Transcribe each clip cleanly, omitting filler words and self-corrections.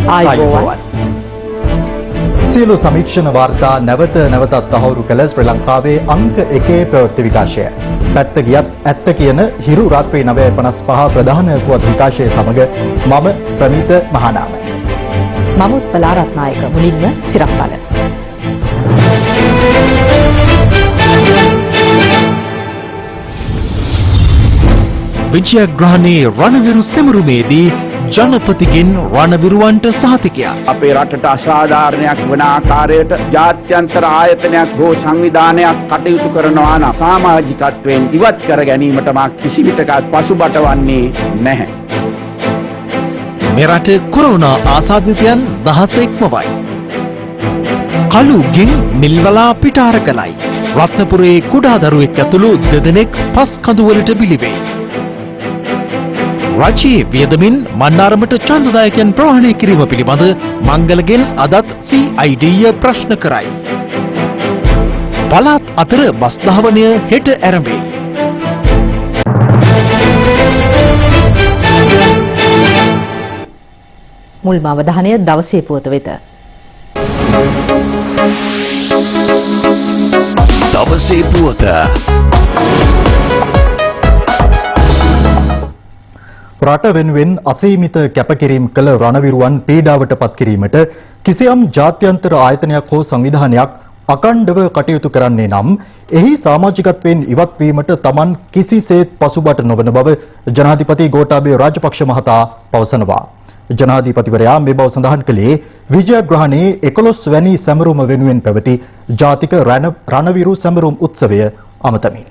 ආයුබෝවන්. සියලු සමීක්ෂණ වාර්තා නැවත නැවතත් තහවුරු කළ ශ්‍රී ලංකාවේ අංක 1 ප්‍රවෘත්ති විකාශය. පැත්ත ගියත් ඇත්ත කියන හිරු රාත්‍රී 9:55 ප්‍රධාන පුවත් විකාශය සමග මම ප්‍රමිත මහානාම. මම උත්පලා රත්නායක. මුලින්ම සිරස්තල. විජයග්‍රහණයේ රණවිරු සැමරුමේදී ජනපතිගෙන් රණවිරුවන්ට සහතිකයක්. අපේ රටට අසාධාරණයක් වන ආකාරයට ජාත්‍යන්තර ආයතනයක් හෝ සංවිධානයක් කටයුතු කරනවා නම් සමාජිකත්වයෙන් ඉවත් කර ගැනීමට මා කිසිවිටකත් පසුබට වන්නේ නැහැ. මෙරට කොරෝනා ආසාදිතයන් දහසෙක්මවයි. කළුගෙන් නිල්වලා පිටාර කළයි. රත්නපුරේ කුඩා දරුවෙක් ඇතුළු දෙදෙනෙක් පස් කඳුවලට බිලිවේ. රජයේ වියදමින් මන්නාරමට ඡන්දදායකයන් ප්‍රවාහනය කිරීම පිළිබඳ මංගලගෙන් අදත් CID ප්‍රශ්න කරයි. පළාත් අතර බස් ධාවනය හෙට ආරම්භයි. මුල්ම අවධානය දවසේ පුවත වෙත. දවසේ පුවත. රට වෙනුවෙන් අසීමිත කැපකිරීම කළ රණවිරුවන් පීඩාවට පත් කිරීමට කිසියම් ජාත්‍යන්තර ආයතනයක් හෝ සංවිධානයක් අකණ්ඩව කටයුතු කරන්නේ නම් එහි සමාජිකත්වයෙන් ඉවත් වීමට Taman කිසිසේත් පසුබට නොවන බව ජනාධිපති ගෝඨාභය රාජපක්ෂ මහතා පවසනවා. ජනාධිපතිවරයා මේ බව සඳහන් කළේ විජයග්‍රහණයේ 11 වැනි සැමරුම වෙනුවෙන් පැවති ජාතික රණවිරු සැමරුම් උත්සවය අමතමින්.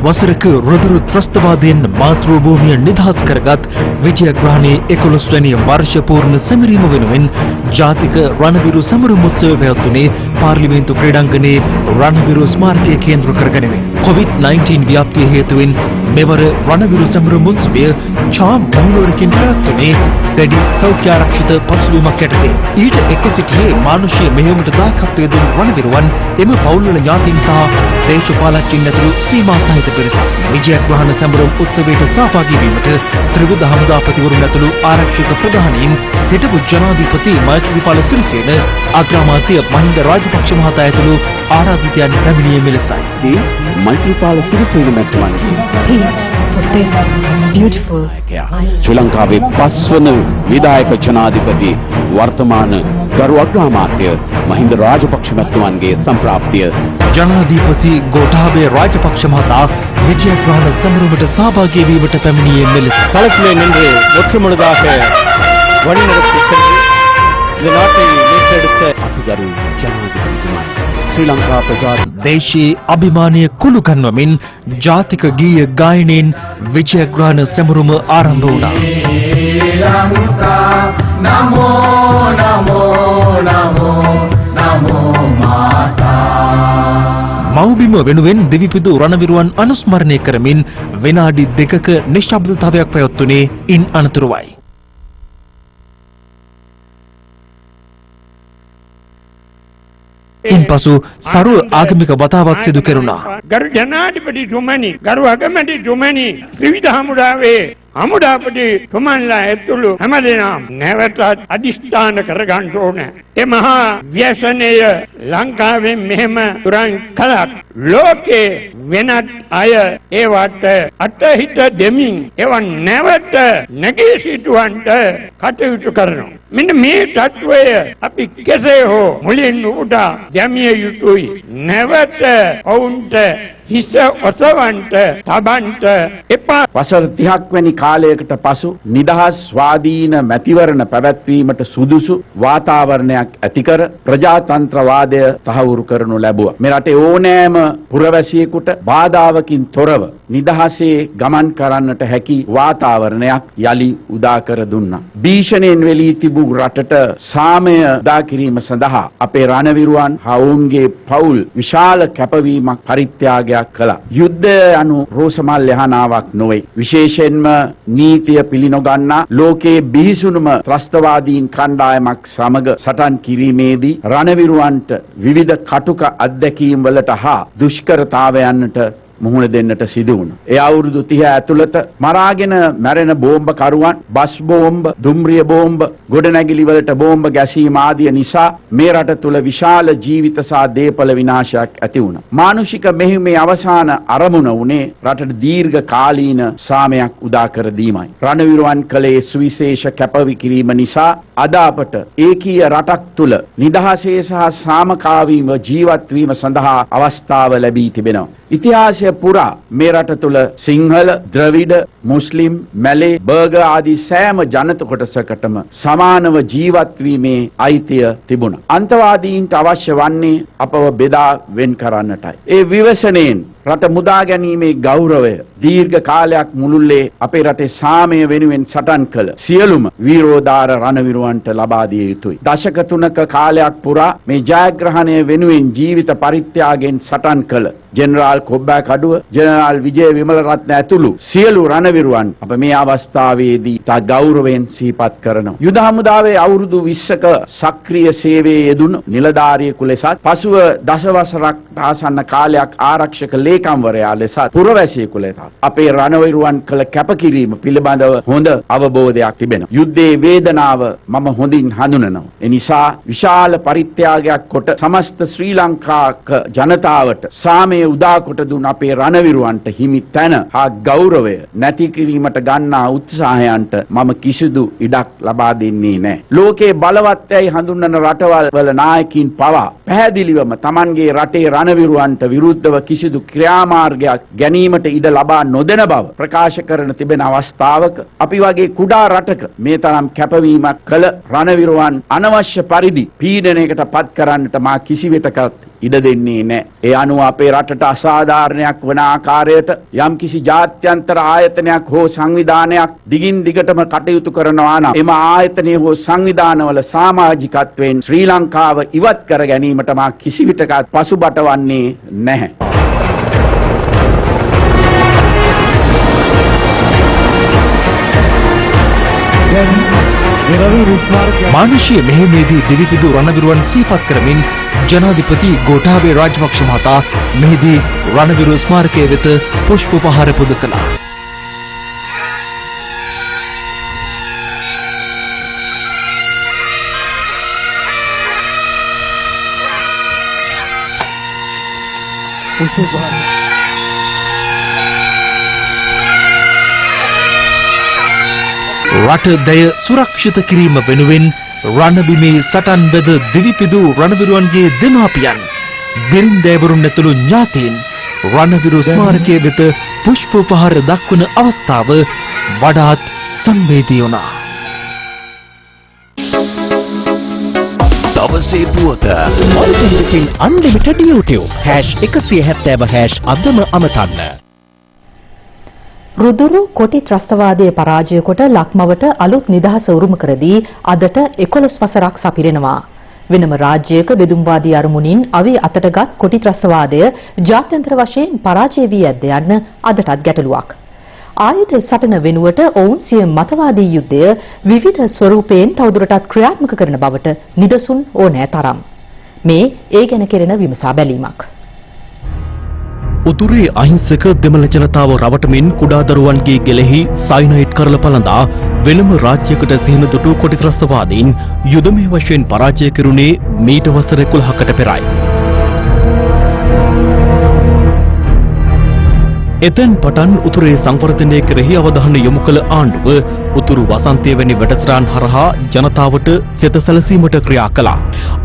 වසරක රුධිර ත්‍රස්තවාදයෙන් මාතෘ භූමිය නිදහස් කරගත් විජයග්‍රහණයේ 11 වැනි වර්ෂ පූර්ණ සැමරීම වෙනුවෙන් ජාතික රණවිරු සැමරුම් උත්සවය පැවැත්වුණේ පාර්ලිමේන්තු ක්‍රීඩාංගණයේ රණවිරු ස්මාරකය කේන්ද්‍ර කරගෙනයි. COVID-19 ව්‍යාප්තිය හේතුවෙන් මෙවර රණවිරු සැමරුම් උත්සවය ඡාම් බහුලවරකින් පැවැත්වුණේ දැඩි සෞඛ්‍ය ආරක්ෂිත පසුබිමක් යටතේ. ඊට එක්ව සිටියේ මානුෂීය මෙහෙයුමට දායකත්වය දුන් රණවිරුවන් එම පවුල්වල ඥාතීන් සහ දේශපාලකයන් ඇතුළු සීමා සහිත පිරිසක්. විජයග්‍රහණ සැමරුම් උත්සවයට සහභාගී වීමට ත්‍රිවිධ හමුදාපතිවරුන් ඇතුළු ආරක්ෂක ප්‍රධානීන් හිටපු ජනාධිපති මෛත්‍රීපාල සිරිසේන අග්‍රාමාත්‍ය මහින්ද රාජපක්ෂ මහතා ඇතුළු ආරාධිතයන් පැමිණියේ මෙලෙසයි. මෛත්‍රීපාල සිරිසේන මැතිතුමනි beautiful. ශ්‍රී ලංකාවේ පස්වන විධායක ජනාධිපති වර්තමාන ගරු අග්‍රාමාත්‍ය මහින්ද රාජපක්ෂ මැතිතුමන්ගේ සම්ප්‍රාප්තිය. ජනාධිපති ගෝඨාභය රාජපක්ෂ මහතා விஜயகிரகண சமரமට සහභාගී වීමට පැමිණියේ මෙලෙස. களத்திலே நின்று ஒற்று முழுதாக வழிநடத்தி சென்று இந்த நாட்டை மீட்டெடுத்த අතිගරු ජනාධිපතිතුමන් ශ්‍රී ලංකා ප්‍රජා දේශීය අභිමානීය කුළු ගන්වමින් ජාතික ගීය ගායනයෙන් විජයග්‍රහණ සැමරුම ආරම්භ වුණා. නමෝ නමෝ නමෝ නමෝ මාතා. මව්බිම වෙනුවෙන් දෙවිපිදු රණවිරුවන් අනුස්මරණය කරමින් විනාඩි 2ක නිශ්ශබ්දතාවයක් පැවැත්වුණේ ඉන් අනතුරුවයි. ඉන්පසු සරුව ආගමික වතාවක් සිදු කෙරුණා. ගරු ජනාධිපතිතුමනි, ගරු අගමැතිතුමනි, ත්‍රිවිධ හමුදාවේ හමුදාපති තුමන්ලා ඇතුළු හැමදෙනාම නැවතත් අදිෂ්ඨාන කරගන්න ඕන. ඒ මහා ව්‍යසනය ලංකාවෙන් මෙහෙම තුරන් කළත් ලෝකේ වෙනත් අය ඒවට අතහිත දෙමින් ඒව නැවත නැගී සිටවන්නට කටයුතු කරනවා. මෙන්න මේ තත්වය අපි කෙසේ හෝ මුලින් උඩා දැමිය යුතුයි. නැවත ඔවුන්ට හිස ඔසවන්නට තබන්නට එපා. වසර 30ක් වැනි කාලයකට පසු නිදහස් ස්වාධීන මැතිවරණ පැවැත්වීමට සුදුසු වාතාවරණයක් ඇති කර ප්‍රජාතන්ත්‍රවාදය තහවුරු කරනු ලැබුවා. මේ රටේ ඕනෑම පුරවැසියෙකුට බාධාවකින් තොරව නිදහසේ ගමන් කරන්නට හැකි වාතාවරණයක් යලි උදා කර දුන්නා. භීෂණයෙන් වෙලී තිබූ රටට සාමය උදා කිරීම සඳහා අපේ රණවිරුවන් හවුන්ගේ පවුල් විශාල කැපවීමක් පරිත්‍යාගයක් කළා. යුද්ධය යනු රෝසමල් යහනාවක් නොවේ. විශේෂයෙන්ම නීතිය පිළිනොගන්නා ලෝකයේ බිහිසුණුම ත්‍රස්තවාදීන් කණ්ඩායමක් සමග සටන් කිරීමේදී රණවිරුවන්ට විවිධ කටුක අත්දැකීම් වලට හා දුෂ්කරතාවයන්ට මුහුණ දෙන්නට සිදු වුණා. ඒ අවුරුදු 30 ඇතුළත මරාගෙන මැරෙන බෝම්බ කරුවන්, බස් බෝම්බ, දුම්රිය බෝම්බ, ගොඩනැගිලි වලට බෝම්බ ගැසීම ආදිය නිසා මේ රට තුළ විශාල ජීවිත සහ දේපල විනාශයක් ඇති වුණා. මානුෂික මෙහෙයුමේ අවසාන අරමුණ වුණේ රටට දීර්ඝ කාලීන සාමයක් උදා කර දීමයි. රණවිරුවන් කලේ සුවිශේෂ කැපකිරීම නිසා අද අපට ඒකීය රටක් තුළ නිදහසේ සහ සාමකාමීව ජීවත් වීම සඳහා අවස්ථාව ලැබී තිබෙනවා. ඉතිහාසය පුරා මේ රට තුළ සිංහල, ද්‍රවිඩ, මුස්ලිම්, මැලේ, බර්ගර් ආදී සෑම ජනත කොටසකටම සමානව ජීවත් වීමේ අයිතිය තිබුණා. අන්තවාදීන්ට අවශ්‍ය වන්නේ අපව බෙදා වෙන් කරන්නටයි. ඒ විවසනයෙන් රට මුදා ගැනීමේ ගෞරවය දීර්ඝ කාලයක් මුළුල්ලේ අපේ රටේ සාමය වෙනුවෙන් සටන් කළ සියලුම වීරෝදාර රණවිරුවන්ට ලබා දිය යුතුයි. දශක 3ක කාලයක් පුරා මේ ජයග්‍රහණය වෙනුවෙන් ජීවිත පරිත්‍යාගයෙන් සටන් කළ ජෙනරාල් කොබ්බෑකඩුව, ජෙනරාල් විජය විමලරත්න ඇතුළු සියලු රණවිරුවන් අප මේ අවස්ථාවේදී තා ගෞරවයෙන් සිහිපත් කරනවා. යුද හමුදාවේ අවුරුදු 20ක සක්‍රීය සේවයේ යෙදුණු නිලධාරියෙකු ලෙසත් පසුව දසවසරක් ආසන්න කාලයක් ආරක්ෂක ලේකම්වරයා ලෙසත් පුරවැසියෙකු ලෙසත් අපේ රණවිරුවන් කළ කැපකිරීම පිළිබඳව හොඳ අවබෝධයක් තිබෙනවා. යුද්ධයේ වේදනාව මම හොඳින් හඳුනනවා. ඒ නිසා විශාල පරිත්‍යාගයක් කොට සමස්ත ශ්‍රී ලංකාක ජනතාවට සාමය උදා කොට දුන් අපේ රණවිරුවන්ට හිමි තැන හා ගෞරවය නැති කිරීමට ගන්නා උත්සාහයන්ට මම කිසිදු ඉඩක් ලබා දෙන්නේ නැහැ. ලෝකේ බලවත්යයි හඳුන්වන රටවල් වල නායකින් පවා පැහැදිලිවම Tamanගේ රටේ රණවිරුවන්ට විරුද්ධව කිසිදු ක්‍රියාමාර්ගයක් ගැනීමට ඉඩ ලබා නොදෙන බව ප්‍රකාශ කරන තිබෙන අවස්ථාවක අපි වගේ කුඩා රටක මේ තරම් කැපවීමක් කළ රණවිරුවන් අනවශ්‍ය පරිදි පීඩනයකට පත් කරන්නට මා කිසිවිටකත් ඉඩ දෙන්නේ නැහැ. ඒ අනුව අපේ රටට අසාධාරණයක් වන ආකාරයට යම්කිසි ජාත්‍යන්තර ආයතනයක් හෝ සංවිධානයක් දිගින් දිගටම කටයුතු කරනවා නම් එම ආයතනය හෝ සංවිධානවල සමාජිකත්වයෙන් ශ්‍රී ලංකාව ඉවත් කර ගැනීමට මා කිසිවිටකත් පසුබට වන්නේ නැහැ. මානුෂීය මෙහෙයුමේදී දිවිපිදු රණවිරුවන් සිහිපත් කරමින් ජනාධිපති ගෝඨාභය රාජපක්ෂ මහතා මෙහිදී රණවිරු ස්මාරකයේ වෙත පුෂ්ප පහර පුද කළා. රට දැය සුරක්ෂිත කිරීම වෙනුවෙන් රණබිමේ සටන් බෙද දිවිපිදු රණවිරුවන්ගේ දෙමාපියන් බිරින්දෑවරුන් ඇතුළු ඥාතීන් රණවිරු ස්මාරකයේ වෙත පුෂ්ප පහර දක්වන අවස්ථාව වඩාත් සංවේදී වුණා. දවසේ පුවත ඔල්පින් අන්ලිමිටඩ් YouTube #170# අදම අමතන්න. රුදුරු කොටි ත්‍රස්තවාදයේ පරාජය කොට ලක්මවට අලුත් නිදහස උරුම කර දී අදට 11 වසරක් සපිරෙනවා. වෙනම රාජ්‍යයක බෙදුම්වාදී අරමුණින් අවි අතටගත් කොටි ත්‍රස්තවාදය ජාත්‍යන්තර වශයෙන් පරාජය වී ඇද්ද යන්න අදටත් ගැටලුවක්. ආයුධ සටන වෙනුවට ඔවුන් සිය මතවාදී යුද්ධය විවිධ ස්වරූපයෙන් තවදුරටත් ක්‍රියාත්මක කරන බවට නිදසුන් ඕනෑ තරම්. මේ ඒ ගැන කෙරෙන විමසා බැලීමක්. උතුරේ අහිංසක දෙමළ ජනතාව රවටමින් කුඩා දරුවන්ගේ ගෙලෙහි සයිනයිඩ් කරලා පළඳා වෙනම රාජ්‍යයකට සිහින දුටු කොටි ත්‍රස්තවාදීන් යුදමය වශයෙන් පරාජය කෙරුණේ මීට වසර 11කට පෙරයි. එතෙන් පටන් උතුරේ සංවර්ධනය කෙරෙහි අවධානය යොමු කළ ආණ්ඩුව උතුරු වසන්තය වැනි වැඩසටහන් හරහා ජනතාවට සිත සැලසීමට ක්‍රියා කළා.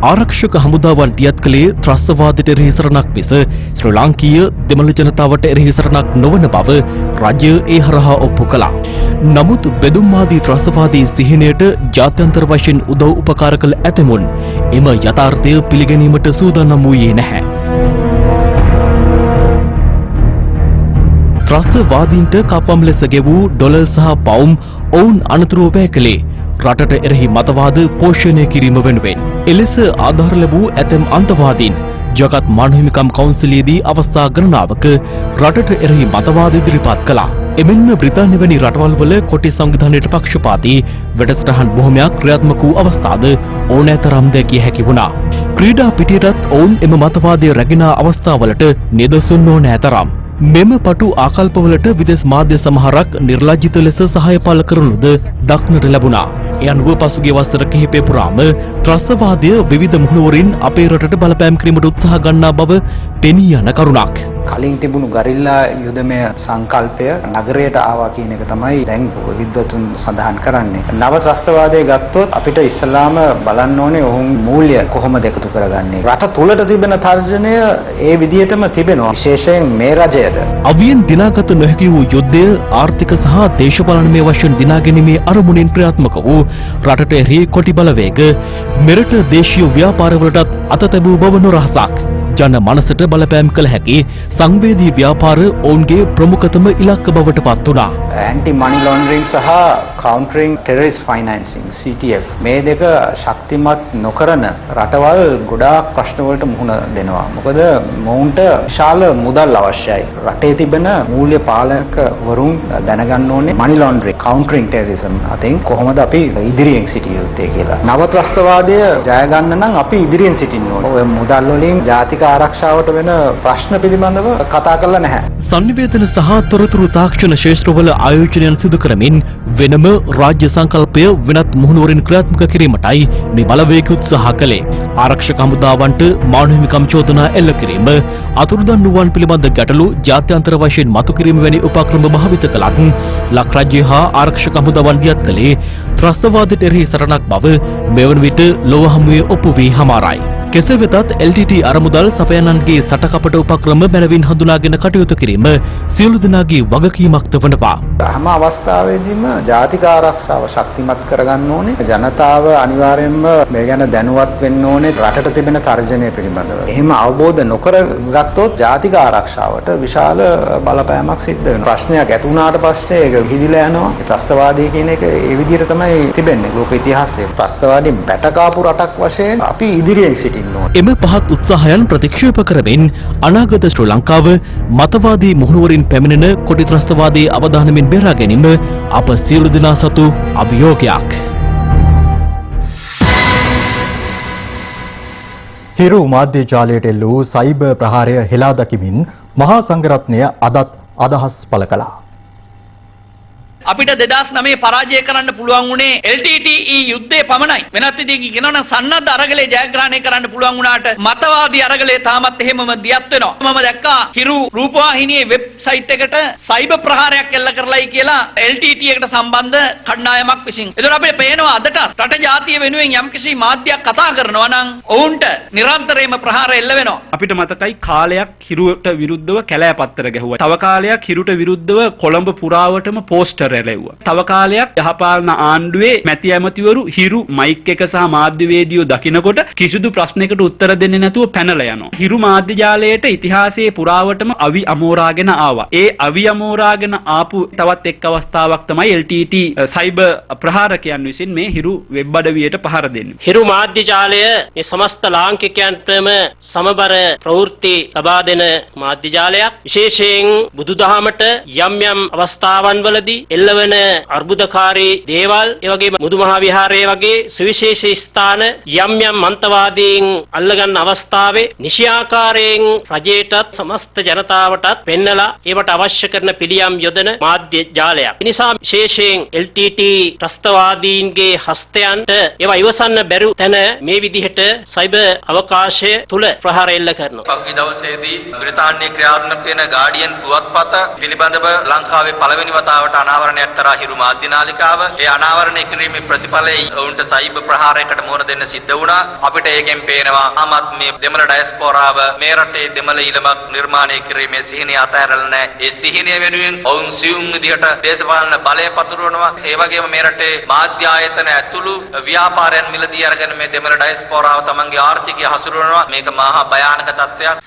ආරක්ෂක හමුදාවන් දියත් කළේ ත්‍රස්තවාදයට එරෙහි සරණක් මිස ශ්‍රී ලාංකීය දෙමළ ජනතාවට එරෙහි සරණක් නොවන බව රජය ඒ හරහා ඔප්පු කළා. නමුත් බෙදුම්වාදී ත්‍රස්තවාදී සිහිනයට ජාත්‍යන්තර වශයෙන් උදව් උපකාර කළ ඇතමුන් එම යථාර්ථය පිළිගැනීමට සූදානම් වූයේ නැහැ. ත්‍රස්තවාදීන්ට කපම් ලෙස ගෙවූ ඩොලර් සහ පවුම් ඔවුන් අනතුරුව වැය කළේ රටට එරෙහි මතවාද පෝෂණය කිරීම වෙනුවෙන්. එලෙස ආධාර ලැබූ ඇතැම් අන්තවාදීන් ජගත් මානව හිමිකම් කවුන්සිලයේදී අවස්ථා ගණනාවක රටට එරෙහි මතවාද ඉදිරිපත් කළා. එමෙන්ම බ්‍රිතාන්‍ය වැනි රටවල් වල කොටි සංවිධානයට පක්ෂපාතී වැඩසටහන් බොහොමයක් ක්‍රියාත්මක වූ අවස්ථාද ඕනෑතරම් දැකිය හැකි වුණා. ක්‍රීඩා පිටියටත් ඔවුන් එම මතවාදය රැගෙන අවස්ථාවලට නිදසුන් ඕනෑතරම්. මෙම පටු ආකල්පවලට විදේශ මාධ්‍ය සමහරක් නිර්ලජ්ජිත ලෙස සහාය පළ කරනුද දක්නට ලැබුණා. ඒ අනුව පසුගිය වසර කිහිපය පුරාම ත්‍රස්තවාදය විවිධ මුහුණුවරින් අපේ රටට බලපෑම් කිරීමට උත්සාහ ගන්නා බව පෙනී යන කරුණක්. කලින් තිබුණු ගරිල්ලා යුදමය සංකල්පය නගරයට ආවා කියන එක තමයි දැන් විද්වතුන් සඳහන් කරන්නේ. නව ත්‍රස්තවාදය ගත්තොත් අපිට ඉස්සලාම බලන්න ඕනේ ඔවුන් මූල්‍ය කොහොමද එකතු කරගන්නේ. රට තුලට තිබෙන තර්ජනය ඒ විදිහටම තිබෙනවා. විශේෂයෙන් මේ රජයට. අවියෙන් දිනාගත නොහැකි වූ යුද්ධය ආර්ථික සහ දේශපාලනමය වශයෙන් දිනා ගැනීමේ අරමුණින් ක්‍රියාත්මක වූ රටට එරෙහි කොටි බලවේග මෙරට දේශීය ව්‍යාපාරවලටත් අත තැබූ බව නොරහසක්. ජන මනසට බලපෑම් කළ හැකි සංවේදී ව්‍යාපාර ඔවුන්ගේ ප්‍රමුඛතම ඉලක්ක බවට පත් වුණා. ඇන්ටි මනි ලොන්ඩරින් සහ කවුන්ටරින් ටෙරරිස්ට් ෆයිනෑන්සිං CTF මේ දෙක ශක්තිමත් නොකරන රටවල් ගොඩාක් ප්‍රශ්න වලට මුහුණ දෙනවා. මොකද මොවුන්ට විශාල මුදල් අවශ්‍යයි. රටේ තිබෙන මූල්‍ය පාලකවරුන් දැනගන්න ඕනේ මනි ලොන්ඩරින් කවුන්ටරින් ටෙරරිසම් අතින් කොහොමද අපි ඉදිරියෙන් සිටිය යුත්තේ කියලා. නව ත්‍රස්තවාදය ජය ගන්න නම් අපි ඉදිරියෙන් සිටින්න ඕනේ. ඔය මුදල් වලින් ජාතික ආරක්ෂාවට වෙන ප්‍රශ්න පිළිබඳව කතා කරලා නැහැ. සංනිවේදන සහ තොරතුරු තාක්ෂණ ක්ෂේත්‍රවල ආයෝජනයන් සිදු කරමින් වෙනම රාජ්‍ය සංකල්පය වෙනත් මුහුණුවරින් ක්‍රියාත්මක කිරීමටයි මේ බලවේග උත්සාහ කළේ. ආරක්ෂක හමුදාවන්ට මානව හිමිකම් චෝදනා එල්ල කිරීම, අතුරුදන් වූවන් පිළිබඳ ගැටලු ජාත්‍යන්තර වශයෙන් මතු කිරීම වැනි උපක්‍රම භාවිත කළත් ලක් රාජ්‍ය හා ආරක්ෂක හමුදාවන් දියත් කළේ ත්‍රස්තවාදයට එරෙහි සටනක් බව මෙවන විට ලොව හමුවේ ඔප්පු වී හමාරයි. කෙසේ වෙතත් LTT අරමුදල් සපයන්නන්ගේ සටකපට උපක්‍රම බැලවින් හඳුනාගෙන කටයුතු කිරීම සියලු දෙනාගේ වගකීමක්ද වනවා. හැම අවස්ථාවෙදීම ජාතික ආරක්ෂාව ශක්තිමත් කරගන්න ඕනේ. ජනතාව අනිවාර්යයෙන්ම මේ ගැන දැනුවත් වෙන්න ඕනේ රටට තිබෙන තර්ජනය පිළිබඳව. එහෙම අවබෝධ නොකර ගත්තොත් ජාතික ආරක්ෂාවට විශාල බලපෑමක් සිද්ධ වෙනවා. ප්‍රශ්නයක් ඇති වුණාට පස්සේ ඒක විහිදිලා යනවා. ත්‍රස්තවාදී කියන එක ඒ විදිහට තමයි තිබෙන්නේ ලෝක ඉතිහාසයේ. ත්‍රස්තවාදී බැටකාපු රටක් වශයෙන් අපි ඉදිරියෙන් සිටිනවා. එම පහත් උත්සාහයන් ප්‍රතික්ෂේප කරමින් අනාගත ශ්‍රී ලංකාව මතවාදී මුහුණුවරින් පැමිණෙන කොටි ත්‍රස්තවාදී අවධානමින් බේරා ගැනීම අප සියලු දෙනා සතු අභියෝගයක්. හිරු මාධ්‍ය ජාලයට එල්ල වූ සයිබර් ප්‍රහාරය හෙලා දකිමින් මහා සංඝරත්නය අදත් අදහස් පළ කළා. අපිට 2009 පරාජය කරන්න පුළුවන් වුණේ LTTE යුද්ධයේ පමණයි. වෙනත් විදිහකින් කියනවනම් සන්නද්ධ අරගලේ ජයග්‍රහණය කරන්න පුළුවන් වුණාට මතවාදී අරගලේ තාමත් එහෙමම දියත් වෙනවා. මම දැක්කා හිරු රූපවාහිනියේ වෙබ්සයිට් එකට සයිබර් ප්‍රහාරයක් එල්ල කරලයි කියලා LTTE එකට සම්බන්ධ කණ්ඩායමක් විසින්. ඒතර අපිට පේනවා අදට රට ජාතිය වෙනුවෙන් යම්කිසි මාධ්‍යයක් කතා කරනවා නම් ඔවුන්ට නිරන්තරයෙන්ම ප්‍රහාර එල්ල වෙනවා. අපිට මතකයි කාලයක් හිරුවට විරුද්ධව කැලෑපත්තර ගැහුවා. තව කාලයක් හිරුට විරුද්ධව කොළඹ පුරාවටම පෝස්ටර් එළෙව්වා. තව කාලයක් යහපාලන ආණ්ඩුවේ මැති ඇමතිවරු හිරු මයික් එක සහ මාධ්‍යවේදියෝ දකිනකොට කිසිදු ප්‍රශ්නයකට උත්තර දෙන්නේ නැතුව පැනලා යනවා. හිරු මාධ්‍ය ජාලයට ඉතිහාසයේ පුරාවටම අවි අමෝරාගෙන ආවා. ඒ අවි අමෝරාගෙන ආපු තවත් එක් අවස්ථාවක් තමයි LTT සයිබර් ප්‍රහාරකයන් විසින් මේ හිරු වෙබ් අඩවියට පහර දෙන්නේ. හිරු මාධ්‍ය ජාලය මේ සමස්ත ලාංකිකයන්ටම සමබර ප්‍රවෘත්ති ලබා දෙන මාධ්‍ය ජාලයක්. විශේෂයෙන් බුදුදහමට යම් යම් අවස්ථාවන් වලදී එල්ලවන අර්බුදකාරී දේවල්, ඒ වගේම මුදුමහා විහාරයේ වගේ සුවිශේෂී ස්ථාන යම් යම් මන්තවාදීන් අල්ලගන්න අවස්ථාවේ නිශ්‍යාකාරයෙන් රජයටත් සමස්ත ජනතාවටත් පෙන්නලා ඒවට අවශ්‍ය කරන පිළියම් යොදන මාධ්‍ය ජාලයක්. ඒ නිසා විශේෂයෙන් LTT ත්‍රස්තවාදීන්ගේ හස්තයන්ට ඒවා ඉවසන්න බැරි තැන මේ විදිහට සයිබර් අවකාශය තුල ප්‍රහාර එල්ල කරනවා. පසුගිය දවසේදී බ්‍රිතාන්‍යයේ ක්‍රියාත්මක වෙන ගාඩියන් පුවත්පත පිළිබඳව ලංකාවේ පළවෙනි වතාවට අනාවරණයක් කරා හිරු මාධ්‍ය නාලිකාව. ඒ අනාවරණය කිරීමේ ප්‍රතිඵලයේ ඔවුන්ට සයිබර් ප්‍රහාරයකට මුහුණ දෙන්න සිද්ධ වුණා. අපිට ඒකෙන් පේනවා ආමත් මේ දෙමළ ඩයස්පෝරාව මේ රටේ දෙමළ ඊළමක් නිර්මාණය කිරීමේ සිහිනය අතහැරලා නැහැ. ඒ සිහිනය වෙනුවෙන් ඔවුන් සියුම් විදිහට දේශපාලන බලය පතුරවනවා. ඒ වගේම මේ රටේ මාධ්‍ය ආයතන ඇතුළු ව්‍යාපාරයන් මිලදී අරගෙන මේ දෙමළ ඩයස්පෝරාව තමන්ගේ ආර්ථිකය හසුරවනවා. මේක මහා භයානක තත්ත්වයක්.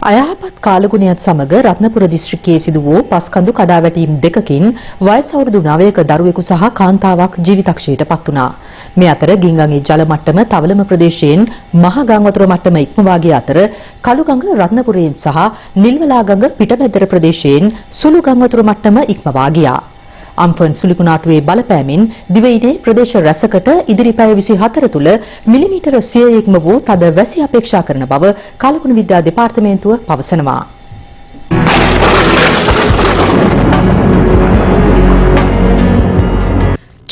අයහපත් කාලගුණයත් සමග රත්නපුර දිස්ත්‍රික්කයේ සිදු වූ පස්කඳු කඩාවැටීම් දෙකකින් වයස අවුරුදු 9ක දරුවෙකු සහ කාන්තාවක් ජීවිතක්ෂයට පත් වුණා. මේ අතර ගින්ගඟේ ජල මට්ටම තවලම ප්‍රදේශයෙන් මහ ගම් වතුර මට්ටම ඉක්මවා ගිය අතර කළුගඟ රත්නපුරයෙන් සහ නිල්වලාගඟ පිටබැද්දර ප්‍රදේශයෙන් සුළු ගම් වතුර මට්ටම ඉක්මවා ගියා. අම්ෆන් සුළුකුණාටුවේ බලපෑමෙන් දිවයිනේ ප්‍රදේශ රැසකට ඉදිරි පැය 24 තුළ මිලිමීටර 100 ඉක්ම වූ තද වැසි අපේක්ෂා කරන බව කාලගුණ විද්‍යා දෙපාර්තමේන්තුව පවසනවා.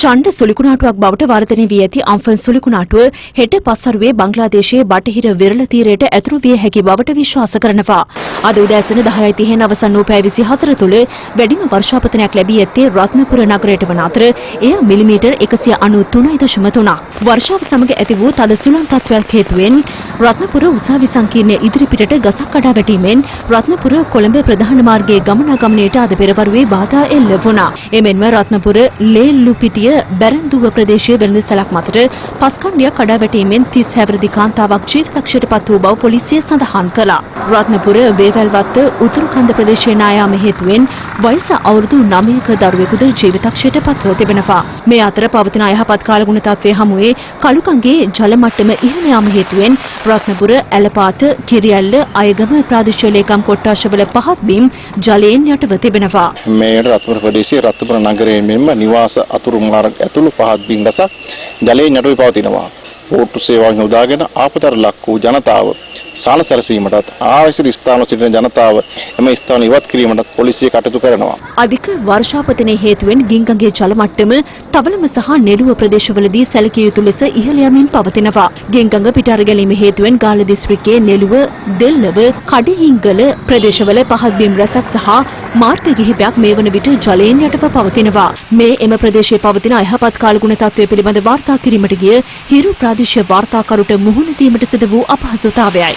ඡණ්ඩ සුළුකුණාටුවක් බවට වර්ධනය වී ඇති අම්ෆන් සුළුකුණාටුව හෙට පස්වරුවේ බංග්ලාදේශයේ බටහිර විරල තීරයට ඇතුළු විය හැකි බවට විශ්වාස කරනවා. අද උදෑසන 10:30 අවසන් වූ පැය 24 තුළ වැඩිම වර්ෂාපතනයක් ලැබී ඇත්තේ රත්නපුර නගරයට වන අතර එය මිලිමීටර් 193.3. වර්ෂාව සමග ඇති වූ තද සුළං තත්ත්වයක් හේතුවෙන් රත්නපුර උසාවි සංකීර්ණයේ ඉදිරිපිටට ගසක් කඩා වැටීමෙන් රත්නපුර කොළඹ ප්‍රධාන මාර්ගයේ ගමනාගමනයට අද පෙරවරුවේ බාධා එල්ල වුණා. එමෙන්ම රත්නපුර ලේල්ලුපිටිය බැරන්දුව ප්‍රදේශයේ වෙළඳ සැලක් මතට පස්කණ්ඩියක් කඩා වැටීමෙන් 30 හැවිරිදි කාන්තාවක් ජීවිතක්ෂයට පත් වූ බව පොලිසිය සඳහන් කළා. රත්නපුර වේවැල්වත්ත උතුරු කන්ද ප්‍රදේශයේ නායාම හේතුවෙන් වයස අවුරුදු 9ක දරුවෙකුද ජීවිතක්ෂයට පත්ව තිබෙනවා. මේ අතර පවතින අයහපත් කාලගුණ තත්ත්වයේ හමුවේ කළුකංගේ ජල මට්ටම ඉහළ යාම හේතුවෙන් රත්නපුර ඇලපාත කිරියැල්ල අයගම ප්‍රාදේශීය ලේකම් කොට්ටාශවල පහත් බිම් ජලයෙන් යටව තිබෙනවා. මේ රත්නපුර ප්‍රදේශයේ රත්නපුර නගරයේ මෙන්ම නිවාස අතුරු මාර්ග ඇතුළු පහත් බිම් රසක් ජලයෙන් යටව පවතිනවා. බෝට්ටු සේවාවෙන් උදාගෙන ආපතර ලක් වූ ජනතාව සාල සැරසීමටත් ආශ්‍රිත ස්ථානවල සිටින ජනතාව එම ස්ථාන ඉවත් කිරීමටත් පොලිසිය කටයුතු කරනවා. අධික වර්ෂාපතනයේ හේතුවෙන් ගින්ගඟේ ජල මට්ටම තවලම සහ නෙළුව ප්‍රදේශවලදී සැලකිය යුතු ලෙස ඉහළ යමින් පවතිනවා. ගින්ගඟ පිටාර ගැලීම හේතුවෙන් ගාල්ල දිස්ත්‍රික්කයේ නෙළුව, දෙල්ලව, කඩහිංගල ප්‍රදේශවල පහත් බිම් රැසක් සහ මාර්ග කිහිපයක් මේ වන විට ජලයෙන් යටව පවතිනවා. මේ එම ප්‍රදේශයේ පවතින අයහපත් කාලගුණ තත්ත්වය පිළිබඳ වාර්තා කිරීමට ගිය හිරු ප්‍රාදේශීය වාර්තාකරුට මුහුණ දීමට සිදු වූ අපහසුතාවයයි.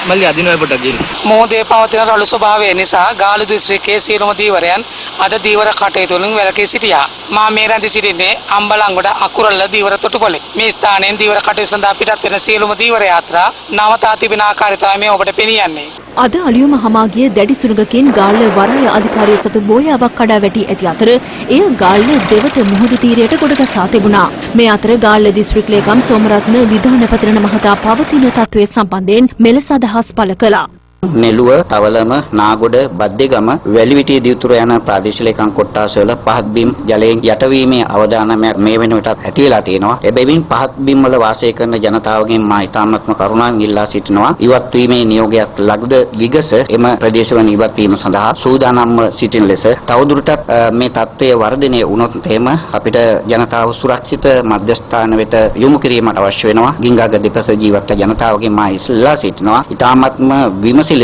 මල්ලි අදිනවා පොඩක් ගිහින්. මොහොතේ පවතින රළු ස්වභාවය නිසා ගාලු දිස්ත්‍රික්කයේ සියලුම දීවරයන් අද දීවර කටයුතු වලින් වැළකී සිටියා. මා මේ රැඳි සිටින්නේ අම්බලන්ගොඩ අකුරල්ල දීවර තොටුපොළේ. මේ ස්ථානයෙන් දීවර කටයුතු සඳහා පිටත් වෙන සියලුම දීවර යාත්‍රා නවතා තිබෙන ආකාරය තමයි මේ ඔබට පෙනියන්නේ. අද අලියුම හමාගිය දැඩි සුළඟකින් ගාල්ල වරාය අධිකාරිය සතු බෝයාවක් කඩා වැටි ඇති අතර එය ගාල්ල දෙවත මුහුදු තීරයට ගොඩගසා තිබුණා. මේ අතර ගාල්ල දිස්ත්‍රික් ලේකම් සෝමරත්න විධානපතිරණ මහතා පවතින තත්ත්වය සම්බන්ධයෙන් මෙලෙස අදහස් පළ කළා. නෙළුව, තවලම, නාගොඩ, බද්දේගම, වැලිවිටිය දියුතුර යන ප්‍රාදේශීය ලේකම් කොට්ටාසවල පහත් බිම් ජලයෙන් යටවීමේ අවදානමක් මේ වෙන විටත් ඇති වෙලා තියෙනවා. එබැවින් පහත් බිම් වල වාසය කරන ජනතාවගෙන් මා ඉතාමත්ම කරුණාවෙන් ඉල්ලා සිටිනවා. ඉවත් වීමේ නියෝගයක් ලග්ද විගස එම ප්‍රදේශවල ඉවත් වීම සඳහා සූදානම්ව සිටින ලෙස තවදුරටත් මේ තත්ත්වය වර්ධනය වුණොත් එහෙම අපිට ජනතාව සුරක්ෂිත මධ්‍යස්ථාන වෙත යොමු කිරීමට අවශ්‍ය වෙනවා. ගිංගාග දෙපස ජීවත් ජනතාවගෙන් මා ඉල්ලා සිටිනවා. ඉතාමත්ම විමසිලිමත්ව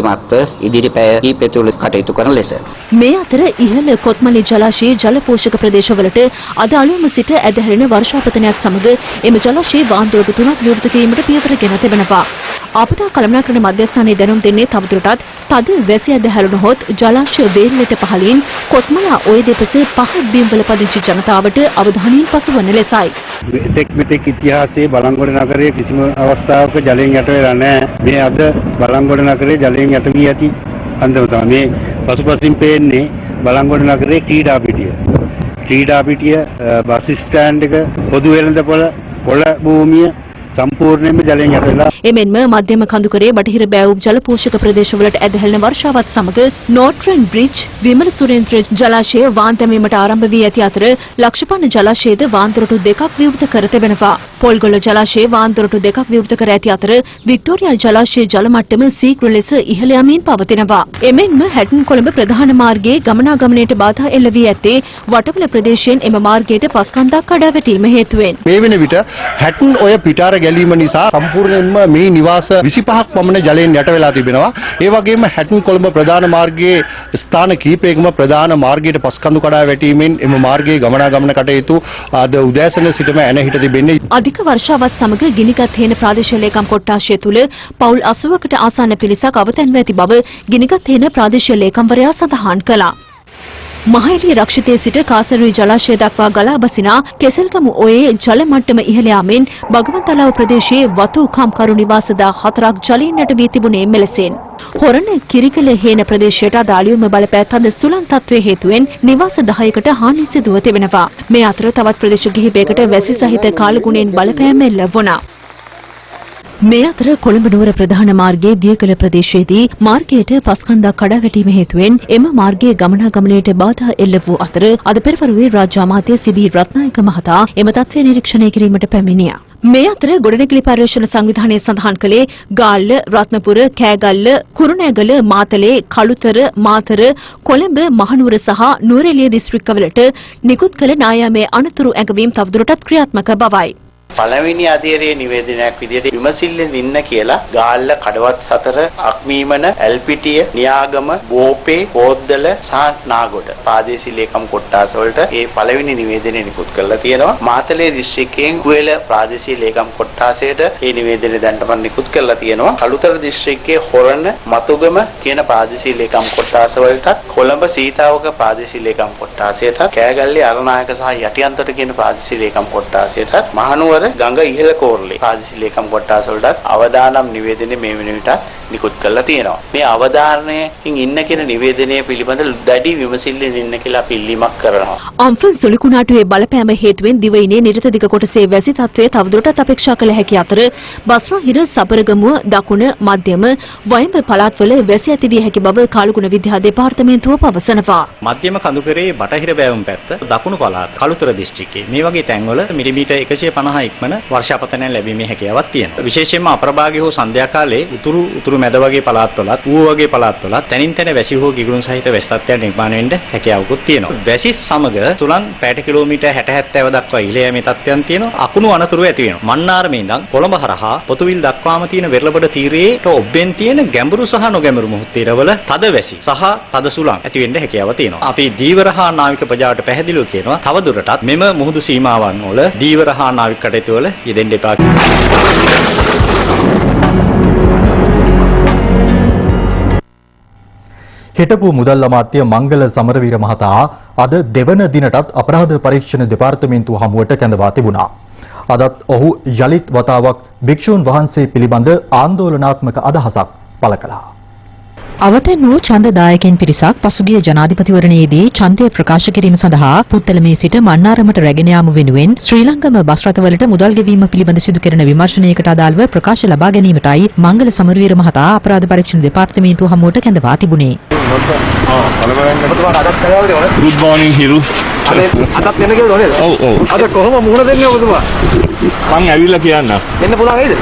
ඉදිරි පැය කිහිපය තුළ කටයුතු කරන ලෙස. මේ අතර ඉහළ කොත්මලි ජලාශයේ ජල පෝෂක ප්‍රදේශවලට අද අලුයම සිට ඇදහැරෙන වර්ෂාපතනයත් සමග එම ජලාශයේ වාන්දෝඩු 3ක් විවෘත කිරීමට පියවරගෙන තිබෙනවා. ආපදා කළමනාකරණ මධ්‍යස්ථානයේ දැනුම් දෙන්නේ තවදුරටත් තද වැසි ඇදහැරුණහොත් ජලාශය වේල්ලට පහළින් කොත්මලා ඔය දෙපස පහත් බිම්වල පදිංචි ජනතාවට අවධානයෙන් පසුවන ලෙසයි. මෙතෙක් ඉතිහාසයේ බලංගොඩ නගරයේ කිසිම අවස්ථාවක ජලයෙන් යට වෙලා නැහැ. මේ අද බලංගොඩ නගරයේ ජලයෙන් යට වී ඇති අන්දම තමයි මේ පසුපසින් පේන්නේ බලංගොඩ නගරයේ ක්‍රීඩා පිටිය බස් ස්ටෑන්ඩ් එක පොදු වෙළඳපොළ පොළ භූමිය සම්පූර්ණයෙන්ම ජලයෙන් යට වෙලා. එමෙන්ම මධ්‍යම කඳුකරේ බටහිර බෑවුම් ජල පෝෂක ප්‍රදේශවලට ඇදහැරෙන වර්ෂාවත් සමග නෝට්‍රන් බ්‍රිජ් විමල සුරේන්ද්‍ර ජලාශය වාන්දමීමට ආරම්භ වී ඇති අතර ලක්ෂපන්න ජලාශයේද වාන්දොරටු දෙකක් විවෘත කර තිබෙනවා. පොල්ගොල්ල ජලාශයේ වාන්දොරටු දෙකක් විවෘත කර ඇති අතර වික්ටෝරියා ජලාශයේ ජල මට්ටම සීඝ්‍ර ලෙස ඉහළ යමින් පවතිනවා. එමෙන්ම හැටන් කොළඹ ප්‍රධාන මාර්ගයේ ගමනාගමනයට බාධා එල්ල වී ඇත්තේ වටවල ප්‍රදේශයෙන් එම මාර්ගයට පස්කන්දක් කඩා වැටීම හේතුවෙන්. මේ වෙන විට හැටන් ඔය පිටාර ගැලීම නිසා සම්පූර්ණයෙන්ම මේ නිවාස 25ක් පමණ ජලයෙන් යට වෙලා තිබෙනවා. ඒ වගේම හැටන් කොළඹ ප්‍රධාන මාර්ගයේ ස්ථාන කිහිපයකම ප්‍රධාන මාර්ගයට පස්කන්දු කඩා වැටීමෙන් එම මාර්ගයේ ගමනාගමන කටයුතු අද උදෑසන සිටම ඇන හිට තිබෙන්නේ. අධික වර්ෂාවත් සමග ගිනිගත් හේන ප්‍රාදේශීය ලේකම් කොට්ටාශය තුළ පවුල් 80කට ආසන්න පිරිසක් අවතැන්ව ඇති බව ගිනිගත් හේන ප්‍රාදේශීය ලේකම්වරයා සඳහන් කළා. මහේලිය රක්ෂිතයේ සිට කාසරුයි ජලාශය දක්වා ගලා බසිනා කෙසල්ගමු ඔයේ ජල මට්ටම ඉහළ යාමෙන් බගවන්තලාව ප්‍රදේශයේ වතු කම්කරු නිවාස 14ක් ජලයෙන් යට වී තිබුණේ මෙලෙසින්. හොරණ කිරිකල හේන ප්‍රදේශයට අදාළිවම බලපෑ තද සුළං තත්ත්වයේ හේතුවෙන් නිවාස 10කට හානි සිදුව තිබෙනවා. මේ අතර තවත් ප්‍රදේශ කිහිපයකට වැසි සහිත කාලගුණයෙන් බලපෑම එල්ල වුණා. මේ අතර කොළඹ නුවර ප්‍රධාන මාර්ගයේ දියකල ප්‍රදේශයේදී මාර්ගයට පස්කන්දක් කඩා වැටීම හේතුවෙන් එම මාර්ගයේ ගමනාගමනයට බාධා එල්ල වූ අතර අද පෙරවරුවේ රාජ්‍ය අමාත්‍ය සිබී රත්නායක මහතා එම තත්ත්වය නිරීක්ෂණය කිරීමට පැමිණියා. මේ අතර ගොඩනැගිලි පර්යේෂණ සංවිධානයේ සඳහන් කළේ ගාල්ල, රත්නපුර, කෑගල්ල, කුරුණෑගල, මාතලේ, කළුතර, මාතර, කොළඹ, මහනුවර සහ නුවරඑළිය දිස්ත්‍රික්කවලට නිකුත් කළ නායාමයේ අනතුරු ඇඟවීම් තවදුරටත් ක්‍රියාත්මක බවයි. පළවෙනි අධීරයේ නිවේදනයක් විදිහට විමසිල්ලෙන් ඉන්න කියලා ගාල්ල කඩවත් සතර අක්මීමන එල්පිටිය නියාගම බෝපේ පොද්දල සහ නාගොඩ ප්‍රාදේශීය ලේකම් කොට්ටාස වලට ඒ පළවෙනි නිවේදනය නිකුත් කරලා තියෙනවා. මාතලේ දිස්ත්‍රික්කයෙන් කුවේල ප්‍රාදේශීය ලේකම් කොට්ටාසයට මේ නිවේදනය දැන්ටම නිකුත් කරලා තියෙනවා. කළුතර දිස්ත්‍රික්කයේ හොරණ මතුගම කියන ප්‍රාදේශීය ලේකම් කොට්ටාස වලට කොළඹ සීතාවක ප්‍රාදේශීය ලේකම් කොට්ටාසයට කෑගල්ලේ අරනායක සහ යටිඅන්තර කියන ප්‍රාදේශීය ලේකම් කොට්ටාසයට මහනුවර ගඟ ඉහළ කෝරළේ ප්‍රාදේශීය ලේකම් කොට්ටාස වලට අවදානම් නිවේදනය මේ වෙන විට නිකුත් කරලා තියෙනවා. මේ අවධානයෙන් ඉන්න කියන නිවේදනය පිළිබඳ දැඩි විමසිල්ලෙන් ඉන්න කියලා අපි ඉල්ලීමක් කරනවා. අම්ෆන් සුළුකුණාටුවේ බලපෑම හේතුවෙන් දිවයිනේ නිරත දිග කොටසේ වැසි තත්ත්වය තවදුරටත් අපේක්ෂා කළ හැකි අතර බස්නාහිර, සබරගමුව, දකුණ, මධ්‍යම, වයඹ පළාත්වල වැසි ඇති විය හැකි බව කාලගුණ විද්‍යා දෙපාර්තමේන්තුව පවසනවා. මධ්‍යම කඳුකරේ බටහිර බෑවුම් පැත්ත, දකුණු පළාත්, කළුතර දිස්ත්‍රික්කයේ මේ වගේ තැන්වල මිලිමීටර් 150 ඉක්මන වර්ෂාපතනයන් ලැබීමේ හැකියාවක් තියෙනවා. විශේෂයෙන්ම අපරභාගී හෝ සන්ධ්‍යා කාලයේ උතුරු මැද වගේ පළාත්වලත් ඌව වගේ පළාත්වලත් තනින් තන වැසි හෝ ගිගුරුන් සහිත වැසි තත්ත්වයන් නිර්මාණය වෙන්න හැකියාවකුත් තියෙනවා. වැසි සමග සුළං පැයට කිලෝමීටර් 60-70 දක්වා ඉහළ යෑමේ තත්ත්වයන් තියෙනවා. අකුණු අනතුරු ඇති වෙනවා. මන්නාරමේ ඉඳන් කොළඹ හරහා පොතුවිල් දක්වාම තියෙන වෙරළබඩ තීරයට ඔබ්බෙන් තියෙන ගැඹුරු සහ නොගැඹුරු මුහුත්තීරවල තද වැසි සහ තද සුළං ඇති වෙන්න හැකියාව තියෙනවා. අපි දීවර හා නාවික ප්‍රජාවට පැහැදිලිව කියනවා තවදුරටත් මෙම මුහුදු සීමාවන් වල දීවර හා නාවික කටයුතු වල යෙදෙන්න එපා. හිටපු මුදල් අමාත්‍ය මංගල සමරවීර මහතා අද දෙවන දිනටත් අපරාධ පරීක්ෂණ දෙපාර්තමේන්තුව හමුවට කැඳවා තිබුණා. අදත් ඔහු යලිත් වතාවක් භික්ෂූන් වහන්සේ පිළිබඳ ආందోලනාත්මක අදහසක් පළ කළා. අවතැන් වූ ඡන්දදායකයන් පිරිසක් පසුගිය ජනාධිපතිවරණයේදී ඡන්දය ප්‍රකාශ කිරීම සඳහා පුත්තලමේ සිට මන්නාරමට රැගෙන යාම වෙනුවෙන් ශ්‍රී ලංකම බස් රථවලට මුදල් ගෙවීම පිළිබඳ සිදු කෙරෙන විමර්ශනයකට අදාළව ප්‍රකාශ ලබා ගැනීමටයි මංගල සමරවීර මහතා අපරාධ පරීක්ෂණ දෙපාර්තමේන්තුව හමුවට කැඳවා තිබුණේ. Good morning හිරු. අදත් එන්න කියලා නේද? ඔව්. අද කොහොම මුහුණ දෙන්නේ ඔබතුමා? මං ඇවිල්ලා කියන්න. එන්න පුළුවන් වේද?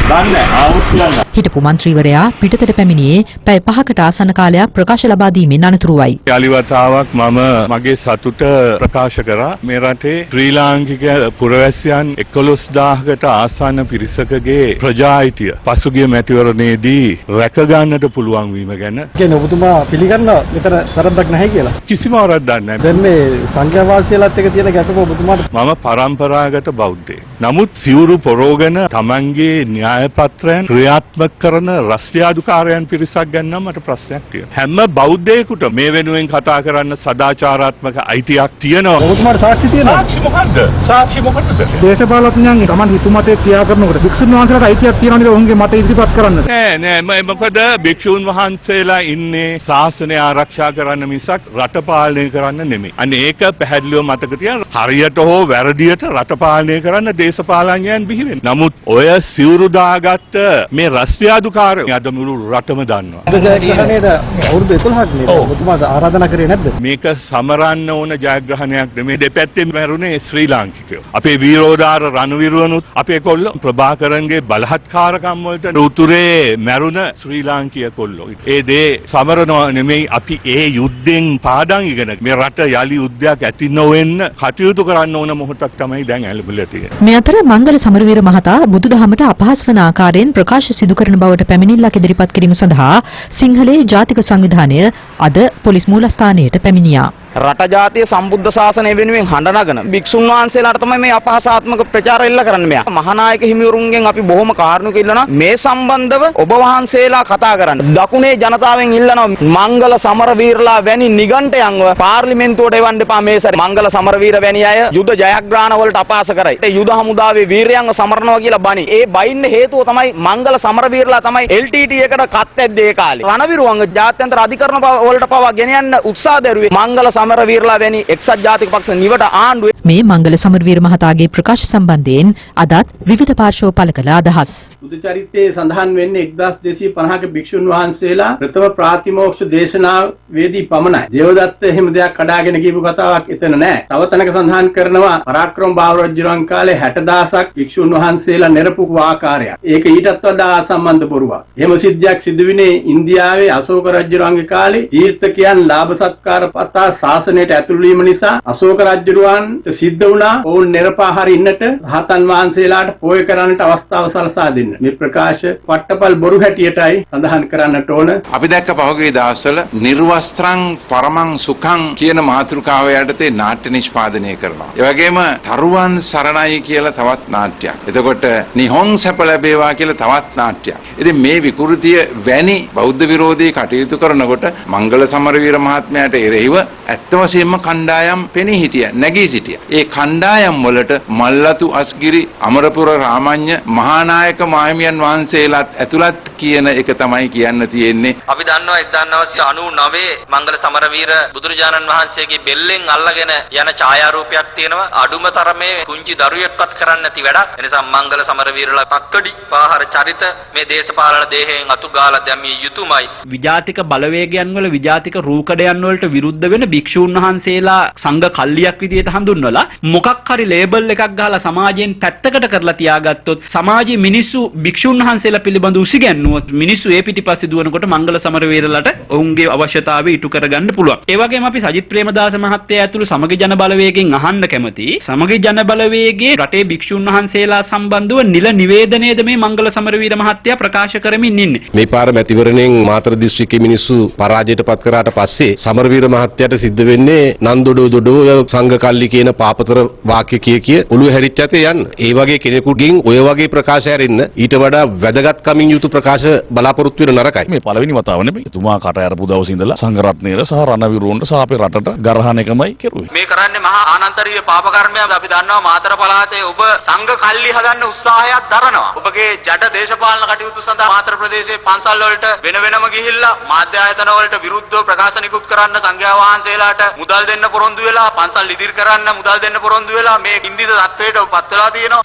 දන්නේ ආවොත් කියන්න. හිටපු මන්ත්‍රීවරයා පිටතට පැමිණියේ පැය 5කට ආසන්න කාලයක් ප්‍රකාශ ලබා දීමෙන් අනතුරුවයි. යාලිවතාවක් මම මගේ සතුට ප්‍රකාශ කරා මේ රටේ ශ්‍රී ලාංකික පුරවැසියන් 11000කට ආසන්න පිරිසකගේ ප්‍රජායිතිය පසුගිය මැතිවරණයේදී රැක ගන්නට පුළුවන් වීම ගැන. කියන්නේ ඔබතුමා පිළිගන්න මෙතන වරදක් නැහැ කියලා. කිසිම වරදක් නැහැ. දැන් මේ සංඝයා වහන්සේලාත් එක්ක තියෙන ගැටුම ඔබතුමාට මම පරම්පරාගත බෞද්ධයෙක්. නමුත් සිවුරු පොරෝගෙන තමන්ගේ න්‍යාය පත්‍රයන් ක්‍රියාත්මක කරන රස්තියාදුකාරයන් පිරිසක් ගැන නම් මට ප්‍රශ්නයක් තියෙනවා. හැම බෞද්ධයෙකුට මේ වෙනුවෙන් කතා කරන්න සදාචාරාත්මක අයිතියක් තියෙනවා. ඔබතුමාට සාක්ෂි තියෙනවද? සාක්ෂි මොකද්ද? සාක්ෂි මොකටද? දේශපාලඥයන් Taman හිතුමතේ ක්‍රියා කරනකොට භික්ෂුන් වහන්සේලාට අයිතියක් තියෙනවා නේද ඔවුන්ගේ මත ඉදිරිපත් කරන්න? නෑ මොකද භික්ෂුන් වහන්සේලා ඉන්නේ ශාසනය ආරක්ෂා කරන්න මිසක් රට පාලනය කරන්න නෙමෙයි. අන්න ඒක පැහැදිලිව මතක තියාගන්න. හරියට හෝ වැරදියට රට පාලනය කරන්න දේශපාලඥයන් බිහි වෙනවා. නමුත් ඔය සිවුරු දාගත්ත මේ රස්තියාදුකාරයෝ අද මුළු රටම දන්නවා. ජයග්‍රහණයට අවුරුදු 11ක් නේද? ඔබතුමාට ආරාධනා කරේ නැද්ද? මේක සමරන්න ඕන ජයග්‍රහණයක් නෙමෙයි. දෙපැත්තෙන් මැරුණේ ශ්‍රී ලාංකිකයෝ. අපේ වීරෝදාර රණවිරුවනුත් අපේ කොල්ලෝ ප්‍රභාකරන්ගේ බලහත්කාරකම් වලට උතුරේ මැරුණ ශ්‍රී ලාංකීය කොල්ලෝ. ඒ දේ සමරනවා නෙමෙයි අපි ඒ යුද්ධෙන් පාඩම් ඉගෙන මේ රට යලි යුද්ධයක් ඇති නොවෙන්න කටයුතු කරන්න ඕන මොහොතක් තමයි දැන් ඇලඹිලා තියෙන්නේ. මේ අතර මංගල සමරවීර මහතා බුදුදහමට අපහාස වන ආකාරයෙන් ප්‍රකාශ සිදු කරන බවට පැමිණිල්ලක් ඉදිරිපත් කිරීම සඳහා සිංහලයේ ජාතික සංවිධානය අද පොලිස් මූලස්ථානයට පැමිණියා. රට ජාතිය සම්බුද්ධ ශාසනය වෙනුවෙන් හඬ නගන භික්ෂුන් වහන්සේලාට තමයි මේ අපහාසාත්මක ප්‍රචාර එල්ල කරන්නේ මෙයා. මහානායක හිමිවරුන්ගෙන් අපි බොහොම කාරුණිකව ඉල්ලනවා මේ සම්බන්ධව ඔබ වහන්සේලා කතා කරන්න. දකුණේ ජනතාවෙන් ඉල්ලනවා මංගල සමරවීරලා වැනි නිගණ්ඨයන්ව පාර්ලිමේන්තුවට එවන්න එපා මේ සැරේ. මංගල සමරවීර වැනි අය යුද ජයග්‍රහණ වලට අපහාස කරයි. ඒ යුද හමුදාවේ වීරයන්ව සමරනවා කියලා බණි. ඒ බයින්න හේතුව තමයි මංගල සමරවීරලා තමයි LTT එකට කත් ඇද්දේ ඒ කාලේ. රණවිරුවන්ගේ ජාත්‍යන්තර අධිකරණ වලට පවා ගෙන යන්න උත්සාහ දරුවේ මංගල සමරවීරලා වැනි එක්සත් ජාතික පක්ෂ නිවට ආණ්ඩුවේ. මේ මංගල සමරවීර මහතාගේ ප්‍රකාශ සම්බන්ධයෙන් අදත් විවිධ පාර්ශ්ව පළ කළ අදහස්. බුදු චරිතයේ සඳහන් වෙන්නේ 1250ක භික්ෂුන් වහන්සේලා ප්‍රථම ප්‍රාතිමෝක්ෂ දේශනාවේදී පමණයි. දේවදත්ත එහෙම දෙයක් කඩාගෙන කියපු කතාවක් එතන නැහැ. තව තැනක සඳහන් කරනවා පරාක්‍රම බාහු රජුන් කාලේ 60000ක් භික්ෂුන් වහන්සේලා නිරපු ආකාරයක්. ඒක ඊටත් වඩා අසම්බන්ධ බොරුවක්. එහෙම සිද්ධියක් සිදු වෙන්නේ ඉන්දියාවේ අශෝක රජුන්ගේ කාලේ තීර්ථකයන් ලාභ සත්කාර පතා ශාසනයට ඇතුළු වීම නිසා අශෝක රජුන්ට සිද්ධ වුණා ඔවුන් නිරපා හරින්නට රහතන් වහන්සේලාට පෝය කරන්නට අවස්ථාව සලසා දෙන්න. මේ ප්‍රකාශ පට්ටපල් බොරු හැටියටයි සඳහන් කරන්නට ඕන. අපි දැක්ක පහුගිය දවස්වල නිර්වස්ත්‍රං පරමං සුඛං කියන මාතෘකාව යටතේ නාට්‍ය නිෂ්පාදනය කරනවා. ඒ වගේම තරුවන් සරණයි කියලා තවත් නාට්‍යයක්. එතකොට නිහොන් සැප ලැබේවා කියලා තවත් නාට්‍යයක්. ඉතින් මේ විකෘතිය වැනි බෞද්ධ විරෝධී කටයුතු කරනකොට මංගල සමරවීර මහත්මයාට එරෙහිව ඇත්ත වශයෙන්ම කණ්ඩායම් පෙනී හිටියා, නැගී සිටියා. ඒ කණ්ඩායම් වලට මල්ලතු අස්ගිරි, අමරපුර රාමඤ්ඤ, මහානායක මාහිමියන් වහන්සේලාත් ඇතුළත් කියන එක තමයි කියන්න තියෙන්නේ. අපි දන්නවා 1999 මංගල සමරවීර බුදුරජාණන් වහන්සේගේ බෙල්ලෙන් අල්ලගෙන යන ඡායාරූපයක් තියෙනවා. අඩුම තරමේ කුංචි දරුවෙක්වත් කරන්න නැති වැඩක්. එනිසා මංගල සමරවීරලා තක්කඩි පාහර චරිත මේ දේශපාලන දේහයෙන් අතු ගාලා දැමිය යුතුමයි. විජාතික බලවේගයන් වල විජාතික රූකඩයන් වලට විරුද්ධ වෙන භික්ෂූන් වහන්සේලා සංඝ කල්ලියක් විදියට හඳුන්වලා මොකක් හරි ලේබල් එකක් ගහලා සමාජයෙන් පැත්තකට කරලා තියාගත්තොත් සමාජයේ මිනිස්සු භික්ෂූන් වහන්සේලා පිළිබඳ උසිගැන්නුවොත් මිනිස්සු ඒ පිටිපස්සේ දුවනකොට මංගල සමරවීරලට ඔවුන්ගේ අවශ්‍යතාවය ඉටු කරගන්න පුළුවන්. ඒ වගේම අපි සජිත් ප්‍රේමදාස මහත්තයා ඇතුළු සමගි ජන බලවේගයෙන් අහන්න කැමති සමගි ජන බලවේගයේ රටේ භික්ෂූන් වහන්සේලා සම්බන්ධව නිල නිවේදනයේද මේ මංගල සමරවීර මහත්තයා ප්‍රකාශ කරමින් ඉන්නේ. මේ පාර මැතිවරණයෙන් මාතර දිස්ත්‍රික්කයේ මිනිස්සු පරාජයට පත් කරාට පස්සේ සමරවීර මහත්තයාට සිද්ධ වෙන්නේ නන්දොඩෝ සංඝ කල්ලි කියන පාපතර වාක්‍ය කිය ඔළුව හැරිච්ච ඇතේ යන්න. ඒ වගේ කෙනෙකුගෙන් ඔය වගේ ප්‍රකාශ හැරෙන්න ඊට වඩා වැදගත් කමින් යුතු ප්‍රකාශ බලාපොරොත්තු වෙන නරකයි. මේ පළවෙනි වතාව නෙමෙයි. එතුමා කට අරපු දවසේ ඉඳලා සංඝ රත්නයේට සහ රණවිරුවන්ට සහ අපේ රටට ගරහන එකමයි කෙරුවේ. මේ කරන්නේ මහා ආනන්තරීය පාප කර්මයක්. අපි දන්නවා මාතර පළාතේ ඔබ සංඝ කල්ලි හදන්න උත්සාහයක් දරනවා. ඔබගේ ජඩ දේශපාලන කටයුතු සඳහා මාතර ප්‍රදේශයේ පන්සල් වලට වෙනම ගිහිල්ලා මාධ්‍ය ආයතන වලට විරුද්ධව ප්‍රකාශ නිකුත් කරන්න සංඝයා වහන්සේලාට මුදල් දෙන්න පොරොන්දු වෙලා පන්සල් ඉදිරි කරන්න මුදල් දෙන්න පොරොන්දු වෙලා මේ ඉන්දිත තත්වයට පත් වෙලා තියෙනවා.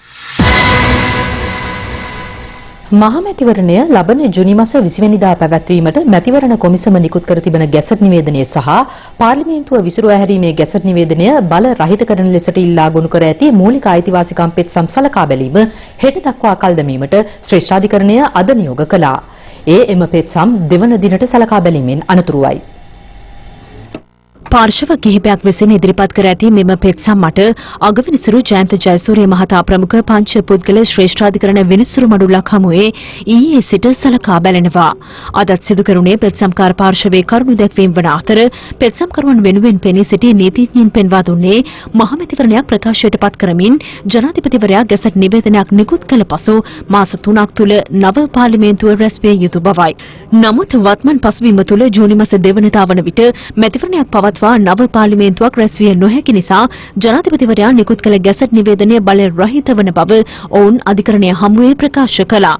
මහමැතිවරණය ලබන ජුනි මාස 20 වෙනිදා පැවැත්වීමට මැතිවරණ කොමිසම නිකුත් කර තිබෙන ගැසට් නිවේදනය සහ පාර්ලිමේන්තුව විසිරුවා හැරීමේ ගැසට් නිවේදනය බල රහිත කරන ලෙසට ඉල්ලා ගොනු කර ඇති මූලික අයිතිවාසිකම් පෙත්සම් සලකා බැලීම හෙට දක්වා කල් දැමීමට ශ්‍රේෂ්ඨාධිකරණය අද නියෝග කළා. එම පෙත්සම් දෙවන දිනට සලකා බැලීමෙන් අනතුරුවයි. පාර්ශව කිහිපයක් විසින් ඉදිරිපත් කර ඇති මෙම පෙත්සම් මට අගවිනිසුරු ජයන්ත ජයසූරිය මහතා ප්‍රමුඛ පංච පුද්ගල ශ්‍රේෂ්ඨාධිකරණ විනිසුරු මඩුල්ලක් හමුවේ ඊයේ සිට සලකා බැලෙනවා. අදත් සිදු කරුණේ පෙත්සම්කාර පාර්ශවයේ කරුණු දැක්වීම වන අතර පෙත්සම්කරුවන් වෙනුවෙන් පෙනී සිටි නීතිඥයින් පෙන්වා දුන්නේ මහමැතිවරණයක් ප්‍රකාශයට පත් කරමින් ජනාධිපතිවරයා ගැසට් නිවේදනයක් නිකුත් කළ පසු මාස 3ක් තුළ නව පාර්ලිමේන්තුව රැස්විය යුතු බවයි. නමුත් වත්මන් පසුබිම තුළ ජූනි මාස 2 වෙනිදා වන විට මැතිවරණයක් පවත්වා නව පාර්ලිමේන්තුවක් රැස්විය නොහැකි නිසා ජනාධිපතිවරයා නිකුත් කළ ගැසට් නිවේදනය බල රහිත වන බව ඔවුන් අධිකරණය හමුවේ ප්‍රකාශ කළා.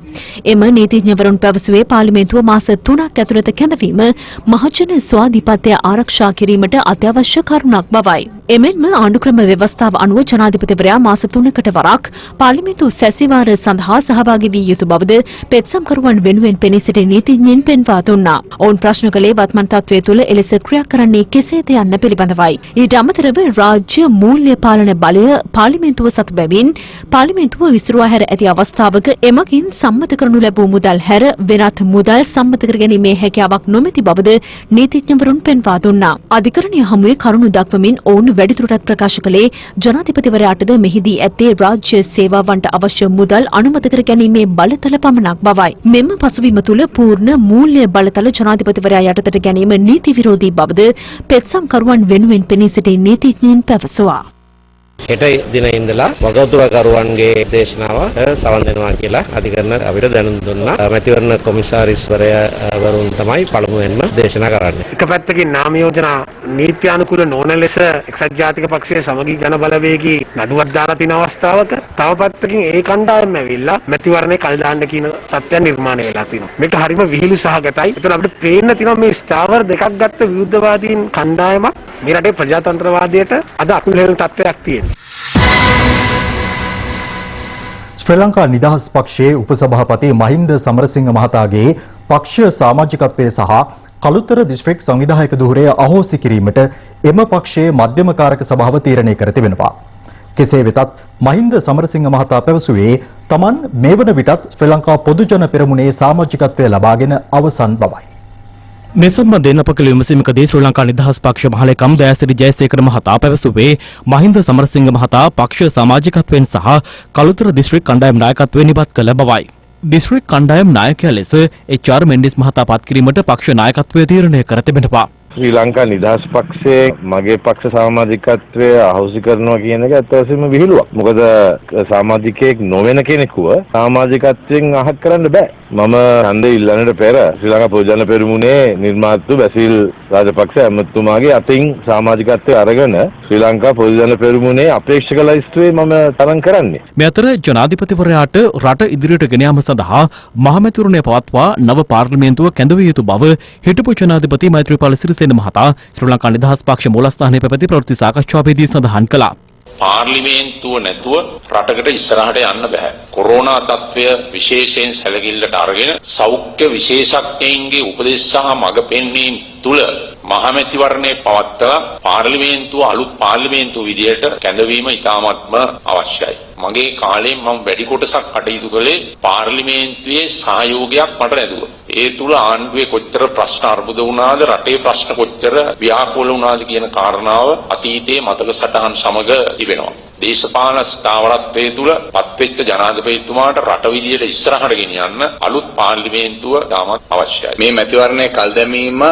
එම නීතිඥවරුන් පැවසුවේ පාර්ලිමේන්තුව මාස 3ක් ඇතුළත කැඳවීම මහජන ස්වාධීපත්‍ය ආරක්ෂා කිරීමට අත්‍යවශ්‍ය කරුණක් බවයි. එමෙන්ම ආණ්ඩුක්‍රම ව්‍යවස්ථාව අනුව ජනාධිපතිවරයා මාස 3කට වරක් පාර්ලිමේන්තු සැසිවාර සඳහා සහභාගී වී යුතු බවද පෙත්සම්කරුවන් වෙනුවෙන් පෙනී සිටි නීතිඥයින් පෙන්වා දුන්නා. ඔවුන් ප්‍රශ්න කළේ වත්මන් තත්ත්වය තුළ එලෙස ක්‍රියා කරන්නේ කෙසේද යන්න පිළිබඳවයි. ඊට අමතරව රාජ්‍ය මූල්‍ය පාලන බලය පාර්ලිමේන්තුව සතු බැවින් පාර්ලිමේන්තුව විසිරුවා හැර ඇති අවස්ථාවක එමගින් සම්මත කරනු ලැබූ මුදල් හැර වෙනත් මුදල් සම්මත කර ගැනීමේ හැකියාවක් නොමැති බවද නීතිඥවරුන් පෙන්වා දුන්නා. අධිකරණය හමුවේ කරුණු දක්වමින් ඔවුන් වැඩිදුරටත් ප්‍රකාශ කළේ ජනාධිපතිවරයාටද මෙහිදී ඇත්තේ රාජ්‍ය සේවාවන්ට අවශ්‍ය මුදල් අනුමත කර ගැනීමේ බලතල පමණක් බවයි. මෙම පසුබිම තුළ පූර්ණ මූල්‍ය බලතල ජනාධිපතිවරයා යටතට ගැනීම නීති විරෝධී බවද පෙත්සම්කරුවන් වෙනුවෙන් පෙනී සිටි නීතිඥයින් පැවසුවා. හෙට දින ඉඳලා වගඋතුරකරුවන්ගේ දේශනාව සවන් දෙනවා කියලා අධිකරණ අපිට දැනුම් දුන්නා. මැතිවරණ කොමසාරිස්වරයා වරුන් තමයි පළමුවෙන්ම දේශනා කරන්නේ. එක පැත්තකින් නාම යෝජනා නීත්‍යානුකූල නොවන ලෙස එක්සත් ජාතික පක්ෂයේ සමගි ජන බලවේගී නඩුවක් දාලා තියෙන අවස්ථාවක තව පැත්තකින් ඒ කණ්ඩායම ඇවිල්ලා මැතිවරණේ කල් දාන්න කියන තත්ත්වයන් නිර්මාණය වෙලා තියෙනවා. මේක හරිම විහිළු සහගතයි. ඒතන අපිට පේන්න තියෙනවා මේ ස්ථාවර දෙකක් ගත්ත විරුද්ධවාදීන් කණ්ඩායමක් මේ රටේ ප්‍රජාතන්ත්‍රවාදයට අද අකුල් හෙලන තත්ත්වයක් තියෙනවා. ශ්‍රී ලංකා නිදහස් පක්ෂයේ උපසභාපති මහින්ද සමරසිංහ මහතාගේ පක්ෂ සමාජිකත්වය සහ කළුතර දිස්ත්‍රික් සංවිධායක ධුරය අහෝසි කිරීමට එම පක්ෂයේ මධ්‍යම කාරක සභාව තීරණය කර තිබෙනවා. කෙසේ වෙතත් මහින්ද සමරසිංහ මහතා පැවසුවේ තමන් මේ වන විටත් ශ්‍රී ලංකා පොදු ජන පෙරමුණේ සමාජිකත්වය ලබාගෙන අවසන් බවයි. මේ සම්බන්ධයෙන් අප කළ විමසීමකදී ශ්‍රී ලංකා නිදහස් පක්ෂ මහලේකම් දයාසිරි ජයසේකර මහතා පැවසුවේ මහින්ද සමරසිංහ මහතා පක්ෂ සමාජිකත්වයෙන් සහ කළුතර දිස්ත්‍රික් කණ්ඩායම් නායකත්වයෙන් ඉවත් කළ බවයි. දිස්ත්‍රික් කණ්ඩායම් નાයකයා ලෙස එච්.ආර්. මෙන්ඩිස් මහතා පත් කිරීමට පක්ෂ නායකත්වය තීරණය කර තිබෙනවා. ශ්‍රී ලංකා නිදහස් පක්ෂයේ මගේ පක්ෂ සමාජිකත්වය අහෝසි කරනවා කියන එක ඇත්ත වශයෙන්ම විහිළුවක්. මොකද සමාජිකයෙක් නොවන කෙනෙකුව සමාජිකත්වයෙන් අහක් කරන්න බෑ. මම ඡන්දය ඉල්ලන්නට පෙර ශ්‍රී ලංකා පොදු ජන පෙරමුණේ නිර්මාතෘ බැසිල් රාජපක්ෂ ඇමතුමාගේ අතින් සමාජිකත්වය අරගෙන ශ්‍රී ලංකා පොදු ජන පෙරමුණේ අපේක්ෂක ලයිස්තුවේ මම තරම් කරන්නේ. මේ අතර ජනාධිපතිවරයාට රට ඉදිරියට ගෙන යාම සඳහා මහමැතිවරණය පවත්වා නව පාර්ලිමේන්තුව කැඳවිය යුතු බව හිටපු ජනාධිපති මෛත්‍රීපාල සිරිසේන මහතා ශ්‍රී ලංකා නිදහස් පක්ෂ මූලස්ථානයේ පැවති ප්‍රවෘත්ති සාකච්ඡාවේදී සඳහන් කළා. පාර්ලිමේන්තුව නැතුව රටකට ඉස්සරහට යන්න බෑ. කොරෝනා තත්ත්වය විශේෂයෙන් සැලකිල්ලට අරගෙන සෞඛ්‍ය විශේෂඥයින්ගේ උපදෙස් සහ මඟ පෙන්වීම් තුල මහමැතිවරණය පවත්වා පාර්ලිමේන්තුව අලුත් පාර්ලිමේන්තුව විදියට කැඳවීම ඉතාමත්ම අවශ්‍යයි. මගේ කාලයෙන් මම වැඩි කොටසක් කටයුතු කළේ පාර්ලිමේන්තුවේ සහයෝගයක් මට ලැබුවා. ඒ තුල ආණ්ඩුවේ කොච්චර ප්‍රශ්න අර්බුද වුණාද, රටේ ප්‍රශ්න කොච්චර ව්‍යාකූල වුණාද කියන කාරණාව අතීතයේ මතක සටහන් සමග තිබෙනවා. දේශපාලන ස්ථාවරත්වයේ තුල පත්වෙච්ච ජනාධිපතිතුමාට රට විදියට ඉස්සරහට ගෙනියන්න අලුත් පාර්ලිමේන්තුව තාමත් අවශ්‍යයි. මේ මැතිවරණයේ කල් දැමීම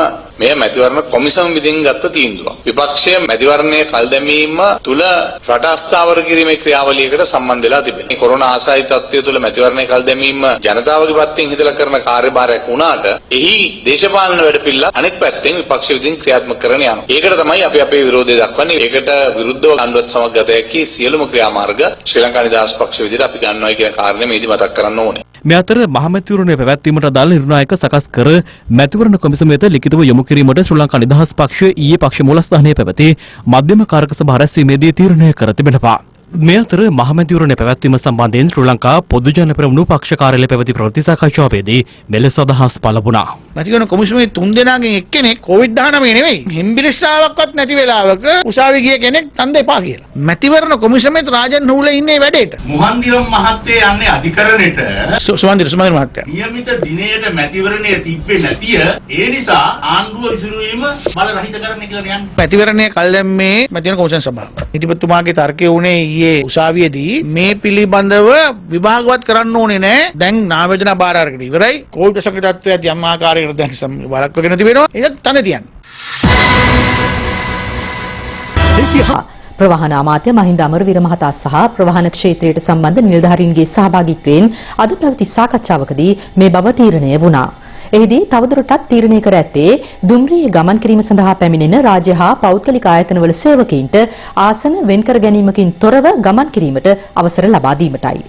මේ මැතිවරණ කොමිසම විසින් ගත්ත තීන්දුවක්. විපක්ෂයේ මැතිවරණයේ කල් දැමීම තුල රට අස්ථාවර කිරීමේ ක්‍රියාවලියකට සම්බන්ධ වෙලා තිබෙනවා. මේ කොරෝනා ආසායි තත්ත්වය තුල මැතිවරණයේ කල් දැමීම ජනතාවගේ පැත්තෙන් හිතලා කරන කාර්යභාරයක් වුණාට එහි දේශපාලන වැඩපිළිවෙල අනෙක් පැත්තෙන් විපක්ෂ විසින් ක්‍රියාත්මක කරන යනවා. ඒකට තමයි අපි අපේ විරෝධය දක්වන්නේ. ඒකට විරුද්ධව ආණ්ඩුවත් සමග ගත හැකි සියලුම ක්‍රියාමාර්ග ශ්‍රී ලංකා නිදහස් පක්ෂ විදිහට අපි ගන්නවා කියන කාරණේ මේදී මතක් කරන්න ඕනේ. මේ අතර මහමැතිවරණය පැවැත්වීමට අදාළ නිර්ණායක සකස් කර මැතිවරණ කොමිසම වෙත ලිඛිතව යොමු කිරීමට ශ්‍රී ලංකා නිදහස් පක්ෂය ඊයේ පක්ෂ මූලස්ථානයේ පැවති මධ්‍යම කාරක සභා රැස්වීමේදී තීරණය කර තිබෙනවා. මේ අතර මහමැතිවරණය පැවැත්වීම සම්බන්ධයෙන් ශ්‍රී ලංකා පොදු ජන පෙරමුණු පක්ෂ කාර්යාලය පැවති ප්‍රවෘත්ති සාකච්ඡාවේදී මෙලෙස අදහස් පළ වුණා. මැතිවරණ කොමිසමේ 3 දෙනාගෙන් එක්කෙනෙක් COVID-19 නෙවෙයි හෙම්බිරිස්සාවක්වත් නැති වෙලාවක උසාවි ගිය කෙනෙක් ඡන්ද එපා කියලා. මැතිවරණ කොමිසමේ රාජන් නූලේ ඉන්නේ වැඩේට. මුහන්දිරම් මහත්තයා යන්නේ අධිකරණයට. සුමන්දිර මහත්තයා. නියමිත දිනයට මැතිවරණය තිබ්බේ නැතිය. ඒ නිසා ආණ්ඩුව විසිරුවීම බල රහිත කරන්න කියලා යන්නේ. මැතිවරණය කල් දැම්මේ මැතිවරණ කොමිසම් සභාව. හිටපුතුමාගේ තර්කය උනේ ඊයේ උසාවියේදී මේ පිළිබඳව විභාගවත් කරන්න ඕනේ නෑ. දැන් නාමයෝජනා බාර අරගෙන ඉවරයි. කෝවිඩ් සක්‍රියත්වයට යම් ආකාරයකට දැන් වළක්වගෙන තිබෙනවා. ඒක තන තියන්න. ප්‍රවාහන අමාත්‍ය මහින්ද අමරවීර මහතා සහ ප්‍රවාහන ක්ෂේත්‍රයට සම්බන්ධ නිලධාරීන්ගේ සහභාගීත්වයෙන් අද පැවති සාකච්ඡාවකදී මේ බව තීරණය වුණා. එහිදී තවදුරටත් තීරණය කර ඇත්තේ දුම්රියේ ගමන් කිරීම සඳහා පැමිණෙන රාජ්‍ය හා පෞද්ගලික ආයතනවල සේවකයින්ට ආසන වෙන්කර ගැනීමකින් තොරව ගමන් කිරීමට අවසර ලබා දීමටයි.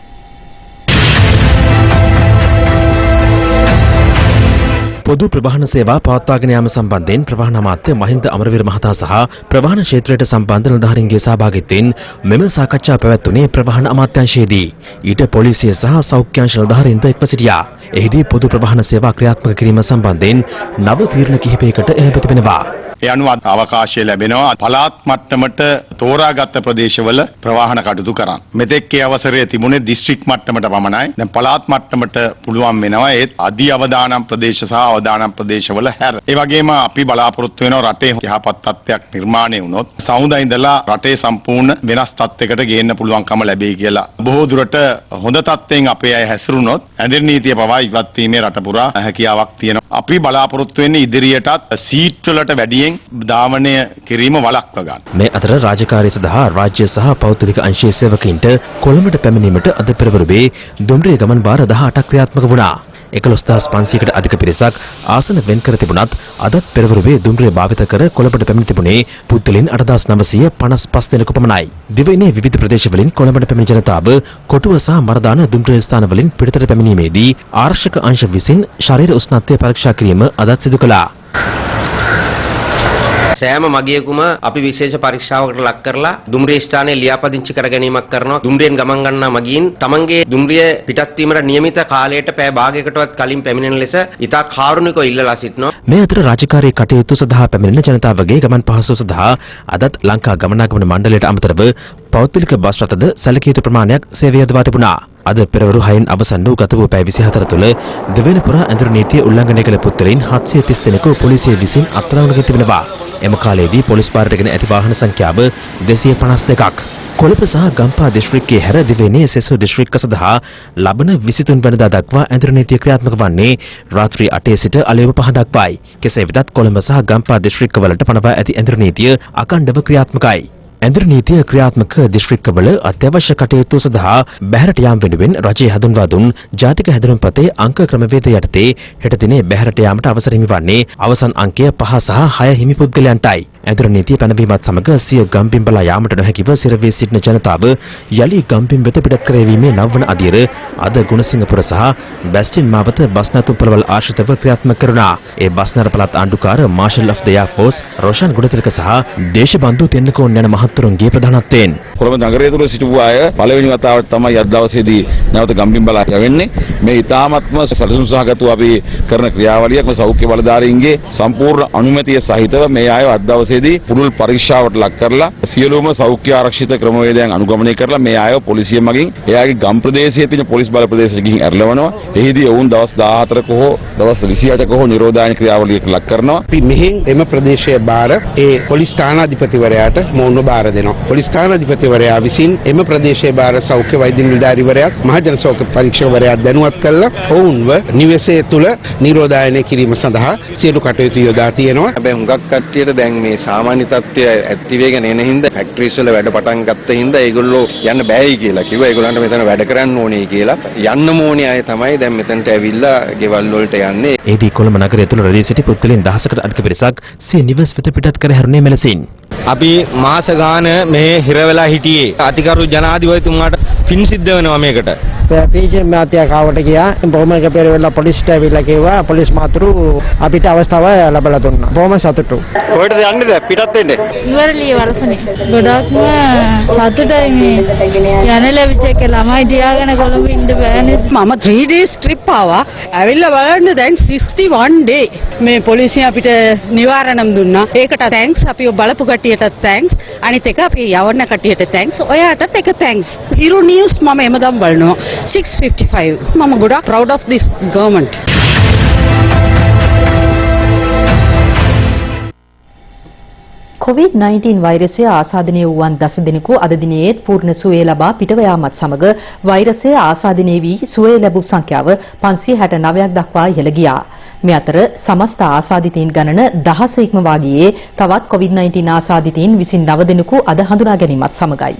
පොදු ප්‍රවාහන සේවා පවත්වාගෙන යාම සම්බන්ධයෙන් ප්‍රවාහන අමාත්‍ය මහින්ද අමරවීර මහතා සහ ප්‍රවාහන ක්ෂේත්‍රයට සම්බන්ධ නිලධාරීන්ගේ සහභාගීත්වයෙන් මෙම සාකච්ඡා පැවැත්වුණේ ප්‍රවාහන අමාත්‍යාංශයේදී. ඊට පොලිසිය සහ සෞඛ්‍යාංශ නිලධාරීන්ද එක්ව සිටියා. එහිදී පොදු ප්‍රවාහන සේවා ක්‍රියාත්මක කිරීම සම්බන්ධයෙන් නව තීරණ කිහිපයකට එළඹ තිබෙනවා. ඒ අනුව අවකාශය ලැබෙනවා පළාත් මට්ටමට තෝරාගත් ප්‍රදේශවල ප්‍රවාහන කටයුතු කරන්න. මෙතෙක් ඒ අවසරය තිබුණේ දිස්ත්‍රික් මට්ටමට පමණයි. දැන් පළාත් මට්ටමට පුළුවන් වෙනවා ඒත් අධි අවදානම් ප්‍රදේශ සහ අවදානම් ප්‍රදේශවල හැර. ඒ වගේම අපි බලාපොරොත්තු වෙනවා රටේ යහපත් තත්ත්වයක් නිර්මාණය වුණොත් සමුදා ඉඳලා රටේ සම්පූර්ණ වෙනස් තත්ත්වයකට ගේන්න පුළුවන්කම ලැබෙයි කියලා. බොහෝ දුරට හොඳ තත්ත්වයෙන් අපේ අය හැසිරුණොත් ඇඳිරි නීතිය පවා ඉවත් වීමේ රට පුරා හැකියාවක් තියෙනවා. අපි බලාපොරොත්තු වෙන්නේ ඉදිරියටත් සීට් වලට වැඩියෙන් වලින් ධාවනය කිරීම වළක්ව ගන්න. මේ අතර රාජකාරී සඳහා රාජ්‍ය සහ පෞද්ගලික අංශයේ සේවකයින්ට කොළඹට පැමිණීමට අද පෙරවරුවේ දුම්රිය ගමන් වාර 18ක් ක්‍රියාත්මක වුණා. 11500කට අධික පිරිසක් ආසන වෙන් කර තිබුණත් අදත් පෙරවරුවේ දුම්රිය භාවිත කර කොළඹට පැමිණ තිබුණේ පුද්ගලයන් 8955 දෙනෙකු පමණයි. දිවයිනේ විවිධ ප්‍රදේශවලින් කොළඹට පැමිණි ජනතාව කොටුව සහ මරදාන දුම්රිය ස්ථානවලින් පිටතට පැමිණීමේදී ආරක්ෂක අංශ විසින් ශරීර උෂ්ණත්වය පරීක්ෂා කිරීම අදත් සිදු කළා. සෑම මගියෙකුම අපි විශේෂ පරීක්ෂාවකට ලක් කරලා දුම්රිය ස්ථානයේ ලියාපදිංචි කර ගැනීමක් කරනවා. දුම්රියෙන් ගමන් ගන්නා මගීන් තමන්ගේ දුම්රිය පිටත් වීමට නියමිත කාලයට පැය භාගයකටවත් කලින් පැමිණෙන ලෙස ඉතා කාරුණිකව ඉල්ලලා සිටිනවා. මේ අතර රාජකාරී කටයුතු සඳහා පැමිණෙන ජනතාවගේ ගමන් පහසුව සඳහා අදත් ලංකා ගමනාගමන මණ්ඩලයට අමතරව පෞද්ගලික බස් රථද සැලකිය යුතු ප්‍රමාණයක් සේවය යොදවා තිබුණා. අද පෙරවරු 6න් අවසන් වූ ගත වූ පැය 24 තුළ දෙවන පුරා ඇඳුරු නීතිය උල්ලංඝනය කළ පුද්ගලයන් 730 දෙනෙකු පොලිසිය විසින් අත්අඩංගුවට තිබෙනවා. එම කාලයේදී පොලිස් භාරයටගෙන ඇති වාහන සංඛ්‍යාව 252ක්. කොළඹ සහ ගම්පහ දිස්ත්‍රික්කයේ හැර දිවයිනේ සෙසු දිස්ත්‍රික්ක සඳහා ලබන 23 වෙනිදා දක්වා ඇඳුරු නීතිය ක්‍රියාත්මක වන්නේ රාත්‍රී 8 සිට අලෙව 5 දක්වායි. කෙසේ වෙතත් කොළඹ සහ ගම්පහ දිස්ත්‍රික්කවලට පනවා ඇති ඇඳුරු නීතිය අඛණ්ඩව ක්‍රියාත්මකයි. ඇඳුරු නීතිය ක්‍රියාත්මක දිස්ත්‍රික්කවල අත්‍යවශ්‍ය කටයුතු සඳහා බැහැරට යාම වෙනුවෙන් රජය හඳුන්වා දුන් ජාතික හැඳුනුම්පතේ අංක ක්‍රමවේද යටතේ හෙට දිනේ බැහැරට යාමට අවසර හිමිවන්නේ අවසන් අංකය 5 සහ 6 හිමි පුද්ගලයන්ටයි. ඇඳුරු නීතිය පැනවීමත් සමග සිය ගම්බිම් බලා යාමට නොහැකිව සිරවී සිටින ජනතාව යලි ගම්බිම් වෙත පිටත් කරවීමේ නවවන අදියර අද ගුණසිංහපුර සහ බැස්ටින් මාවත බස්නාතුම් පොළවල් ආශ්‍රිතව ක්‍රියාත්මක කරුණා. ඒ බස්නාර පළාත් ආණ්ඩුකාර marshal of the air force Roshan Gunathilaka සහ දේශබන්දු තෙන්නකෝන් යන මහත්තුරුන්ගේ ප්‍රධානත්වයෙන් කොළඹ නගරය තුළ සිටපු අය පළවෙනි වතාවට තමයි අද දවසේදී නැවත ගම්බිම් බලා යවෙන්නේ. මේ ඉතාමත්ම සැලසුම් සහගතව අපි කරන ක්‍රියාවලියක්. සෞඛ්‍ය බලධාරීන්ගේ සම්පූර්ණ අනුමැතිය සහිතව මේ අය අද දවසේදී පුළුල් පරීක්ෂාවට ලක් කරලා සියලුම සෞඛ්‍ය ආරක්ෂිත ක්‍රමවේදයන් අනුගමනය කරලා මේ අය පොලිසිය මගින් එයාගේ ගම් ප්‍රදේශයේ තියෙන පොලිස් බල ප්‍රදේශයක ගිහින් ඇරලවනවා. එහිදී ඔවුන් දවස් 14ක හෝ දවස් 28ක හෝ නිරෝධායන ක්‍රියාවලියක ලක් කරනවා. අපි මෙහින් එම ප්‍රදේශයේ බාර ඒ පොලිස් ස්ථානාධිපතිවරයාට මොවුන්ව බාර දෙනවා. පොලිස් ස්ථානාධිපතිවරයා විසින් එම ප්‍රදේශයේ බාර සෞඛ්‍ය වෛද්‍ය නිලධාරීවරයාත් මහජන සෞඛ්‍ය පරීක්ෂකවරයාත් දැනුවත් කළා ඔවුන්ව නිවසේ තුල නිරෝධායනය කිරීම සඳහා සියලු කටයුතු යොදා තියෙනවා. හැබැයි හුඟක් කට්ටියට දැන් මේ සාමාන්‍ය තත්ත්වය ඇති වෙගෙන එන හින්දා ෆැක්ටරිස් වල වැඩ පටන් ගත්ත හින්දා ඒගොල්ලෝ යන්න බෑයි කියලා කිව්වා. ඒගොල්ලන්ට මෙතන වැඩ කරන්න ඕනේ කියලා. යන්න ඕනේ අය තමයි දැන් මෙතනට ඇවිල්ලා ගෙවල් වලට යන්නේ. ඒදී කොළඹ නගරය තුළ රැඳී සිටි පුද්ගලයන් 10කට අධික පිරිසක් සිය නිවස් වෙත පිටත් කර හැරුණේ මෙලෙසින්. අපි මාස ගාන මේ හිර වෙලා හිටියේ. අතිකරු ජනාධිපතිතුමාට පින් සිද්ධ වෙනවා මේකට. පීජේ මාත්‍යා කාවට ගියා. බොහොම කපේරෙලා පොලිස්ට ඇවිල්ලා කිව්වා පොලිස් මාතුරු අපිට අවස්ථාව ලැබලා දුන්නා. බොහොම සතුටු. කොහෙටද යන්නේද? පිටත් වෙන්නේ. ඉවරලිය වලසනේ. ගොඩක්ම සතුටයි මේ යන ලැබිච්ච එක ළමයි තියාගෙන කොළඹ ඉන්න බෑනේ. මම 3 days trip ආවා. ඇවිල්ලා බලන්න දැන් 61 day මේ පොලිසිය අපිට නිවාරණම් දුන්නා. ඒකට thanks අපි බලපු කට්ටියට thanks. අනිත් එක අපි යවන්න කට්ටියට thanks. ඔයාටත් එක thanks. Hero News මම එමදම් බලනවා. 6:55 මම ගොඩක් proud of this government. COVID-19 වෛරසය ආසාදනය වූවන් 10 දෙනෙකු අද දිනේත් පූර්ණ සුවය ලබා පිටව යාමත් සමග වෛරසය ආසාදනය වී සුවය ලැබූ සංඛ්‍යාව 569ක් දක්වා ඉහළ ගියා. මේ අතර සමස්ත ආසාදිතයින් ගණන 10 ඉක්මවා ගියේ තවත් COVID-19 ආසාදිතයින් 29 දෙනෙකු අද හඳුනා ගැනීමත් සමගයි.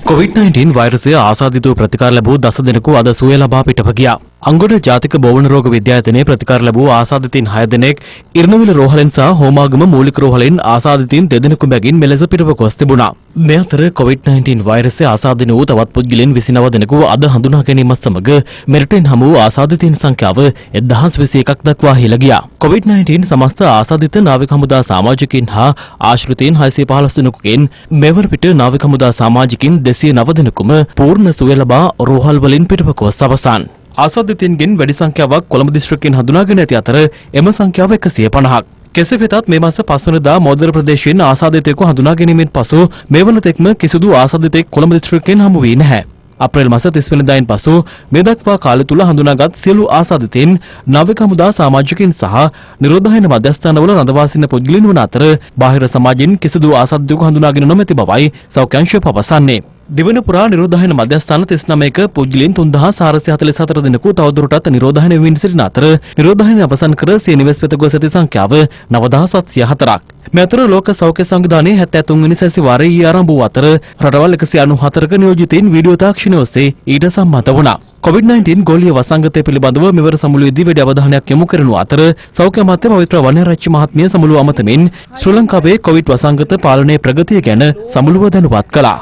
COVID-19 වෛරසය ආසාදිතව ප්‍රතිකාර ලැබූ 10 දෙනෙකු අද සුවය ලබා පිටව ගියා. අංගොඩ ජාතික බෝවන රෝග විද්‍යායතනයේ ප්‍රතිකාර ලැබූ ආසාදිතයින් 6 දෙනෙක් ඉරණවිල රෝහලෙන් සහ හෝමාගම මූලික රෝහලෙන් ආසාදිතයින් 2 දෙනෙකු බැගින් මෙලෙස පිටව ගොස් තිබුණා. මේ අතර COVID-19 වෛරසය ආසාදිත වූ තවත් පුද්ගලයන් 29 දෙනෙකු අද හඳුනා ගැනීමත් සමග මෙරටින් හමු වූ ආසාදිතයින් සංඛ්‍යාව 1021ක් දක්වා ඉහළ ගියා. COVID-19 සමස්ත ආසාදිත නාවික හමුදා සමාජිකයින් හා ආශ්‍රිතයින් 615 දෙනෙකුගෙන් මෙවර පිට නාවික හමුදා සමාජිකයින් 209 දෙනෙකුම පූර්ණ සුවය ලබා රෝහල් වලින් පිටව ගොස් අවසන්. ආසාදිතයින්ගෙන් වැඩි සංඛ්‍යාවක් කොළඹ දිස්ත්‍රික්කයෙන් හඳුනාගෙන ඇති අතර එම සංඛ්‍යාව 150ක්. කෙසේ වෙතත් මේ මාස 5 වෙනිදා මෝදර ප්‍රදේශයෙන් ආසාදිතයෙකු හඳුනා ගැනීමෙන් පසු මේ වන තෙක්ම කිසිදු ආසාදිතයෙක් කොළඹ දිස්ත්‍රික්කයෙන් හමු වී නැහැ. අප්‍රේල් මාස 30 වෙනිදායින් පසු මේ දක්වා කාලය තුල හඳුනාගත් සියලු ආසාදිතයින් නාවික හමුදා සමාජිකයින් සහ නිරෝධායන මධ්‍යස්ථානවල රඳවා සිටින පුද්ගලයන් වන අතර බාහිර සමාජයෙන් කිසිදු ආසාදිතයෙකු හඳුනාගෙන නොමැති බවයි සෞඛ්‍ය අංශය පවසන්නේ. දිවයින පුරා නිරෝධායන මධ්‍යස්ථාන 39ක පුජ්‍යලීන් 3444 දෙනෙකු තවදුරටත් නිරෝධායන වෙමින් සිටින අතර නිරෝධායන අවසන් කර සිය නිවෙස් වෙත ගොස් ඇති සංඛ්‍යාව 9704ක්. මේ අතර ලෝක සෞඛ්‍ය සංවිධානයේ 73 වෙනි සැසිවාරයේ ආරම්භ වූ අතර රටවල් 194ක නියෝජිතයින් වීඩියෝ තාක්ෂණය ඔස්සේ ඊට සම්මත වුණා. COVID-19 ගෝලීය වසංගතය පිළිබඳව මෙවර සමුළුවේදී වැඩි අවධානයක් යොමු කරනු අතර සෞඛ්‍ය අමාත්‍ය පවිත්‍ර වනරච්චි මහත්මිය සමුළුව අමතමින් ශ්‍රී ලංකාවේ COVID වසංගත පාලනයේ ප්‍රගතිය ගැන සමුළුව දැනුවත් කළා.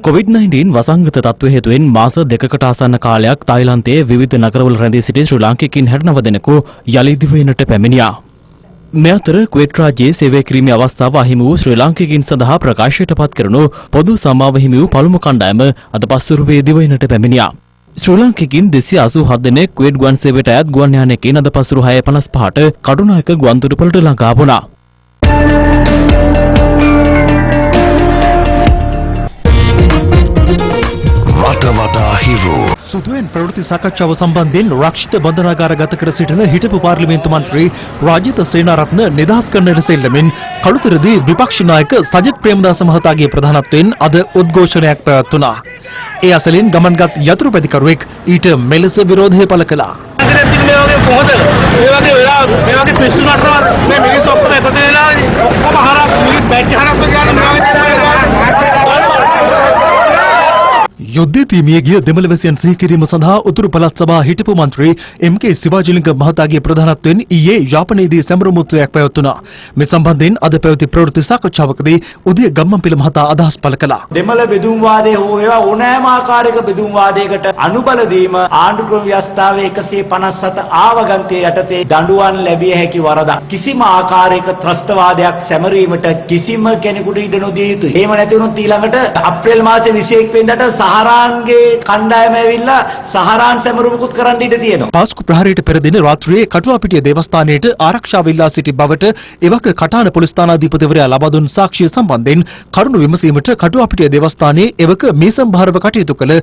COVID-19 වසංගත තත්ත්වය හේතුවෙන් මාස දෙකකට ආසන්න කාලයක් තායිලන්තයේ විවිධ නගරවල රැඳී සිටි ශ්‍රී ලාංකිකයින් 69 දෙනෙකු යලි දිවයිනට පැමිණියා. මේ අතර කුවේට් රාජ්‍යයේ සේවය කිරීමේ අවස්ථාව අහිමි වූ ශ්‍රී ලාංකිකයින් සඳහා ප්‍රකාශයට පත් කරනු පොදු සමාව හිමි වූ පළමු කණ්ඩායම අද පස්වරුවේ දිවයිනට පැමිණියා. ශ්‍රී ලාංකිකයින් 287 දෙනෙක් කුවේට් ගුවන් සේවයට අයත් ගුවන් යානයකින් අද පස්වරු 6:55ට කටුනායක ගුවන්තොටුපළට ළඟා වුණා. සුදුවෙන් ප්‍රවෘත්ති සාකච්ඡාව සම්බන්ධයෙන් රක්ෂිත බන්ධනාගාර ගත කර සිටින හිටපු පාර්ලිමේන්තු මන්ත්‍රී රාජිත සේනාරත්න නිදහස් කරන්නට සෙල්ලමින් කළුතරදී විපක්ෂ නායක සජිත් ප්‍රේමදාස මහතාගේ ප්‍රධානත්වයෙන් අද උද්ඝෝෂණයක් පැවැත්වුණා. ඒ අසලින් ගමන්ගත් යතුරු පැදිකරුවෙක් ඊට මෙලෙස විරෝධය පළ කළා. යුද්ධයේ මිය ගිය දෙමළවැසියන් සිහි කිරීම සඳහා උතුරු පළාත් සභා හිටපු මන්ත්‍රී එම්.කේ. සිවාජිලිංග මහතාගේ ප්‍රධානත්වයෙන් ඊයේ යාපනයේදී සැමරුමුත්‍රයක් පැවැත්වුණා. මේ සම්බන්ධයෙන් අද පැවති ප්‍රවෘත්ති සාකච්ඡාවකදී උදය ගම්මන්පිල මහතා අදහස් පළ කළා. දෙමළ බෙදුම් වාදයේ හෝ ඒවා ඕනෑම ආකාරයක බෙදුම් වාදයකට අනුබල දීම ආණ්ඩුක්‍රම ව්‍යවස්ථාවේ 157 ආවගන්තයේ යටතේ දඬුවම් ලැබිය හැකි වරදක්. කිසිම ආකාරයක ත්‍රස්තවාදයක් සැමරීමට කිසිම කෙනෙකුට ඉඩ නොදිය යුතුයි. එහෙම නැති වුණොත් ඊළඟට අප්‍රේල් මාසේ 21 වෙනිදාට සහරාන්ගේ කණ්ඩායම ඇවිල්ලා සහරාන් සැමරුමකුත් කරන්න ඉඩ තියෙනවා. පාස්කු ප්‍රහාරයට පෙර දින රාත්‍රියේ කටුවාපිටිය දේවස්ථානයේට ආරක්ෂාව ඉල්ලා සිටි බවට එවක කටාන පොලිස් ස්ථානාධිපතිවරයා ලබා දුන් සාක්ෂිය සම්බන්ධයෙන් කරුණු විමසීමට කටුවාපිටිය දේවස්ථානයේ එවක මේසම්භාරව කටයුතු කළ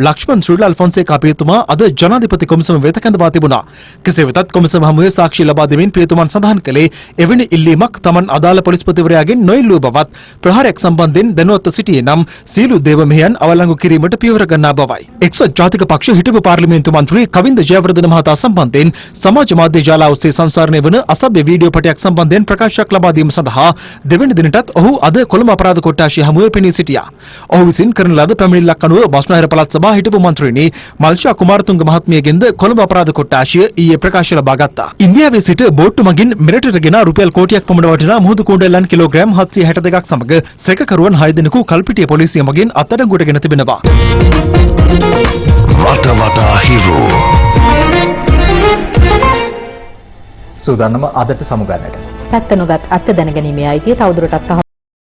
ලක්ෂ්මන් ශ්‍රීලාල් ෆොන්සේකා පියතුමා අද ජනාධිපති කොමිසම වෙත කැඳවා තිබුණා. කෙසේ වෙතත් කොමිසම හමුවේ සාක්ෂි ලබා දෙමින් පියතුමන් සඳහන් කළේ එවැනි ඉල්ලීමක් Taman අදාළ පොලිස්පතිවරයාගෙන් නොඉල්ලූ බවත් ප්‍රහාරයක් සම්බන්ධයෙන් දැනුවත්ව සිටියේ නම් සියලු දේව මෙහෙයන් අවලංගු කිරීමට පියවර ගන්නා බවයි. එක්සත් ජාතික පක්ෂ හිටපු පාර්ලිමේන්තු මන්ත්‍රී කවින්ද ජයවර්ධන මහතා සම්බන්ධයෙන් සමාජ මාධ්‍ය ජාලා ඔස්සේ සංසරණය වන අසභ්‍ය වීඩියෝ පටයක් සම්බන්ධයෙන් ප්‍රකාශයක් ලබා දීම සඳහා දෙවැනි දිනටත් ඔහු අද කොළඹ අපරාධ කොට්ටාශය හමුවේ පෙනී සිටියා. ඔහු විසින් කරන ලද පැමිණිල්ලක් අනුව බස්නාහිර පළාත් සභා හිටපු මන්ත්‍රීනි මල්ෂා කුමාරතුංග මහත්මියගෙන්ද කොළඹ අපරාධ කොට්ටාශය ඊයේ ප්‍රකාශ ලබා ගත්තා. ඉන්දියාවේ සිට බෝට්ටු මගින් මෙරටට ගෙන රුපියල් කෝටියක් පමණ වටිනා මුහුදු කුණ්ඩලයන් කිලෝග්‍රෑම් 762ක් සමග සැකකරුවන් 6 දෙනෙකු කල්පිටිය පොලිසිය මගින් අත්අඩංගුවට ගෙන තිබෙනවා. සූදානම අදට සමුගන්නට. පැත්ත නොගත් අත්දැනගැනීමේ අයිතිය තවදුරටත්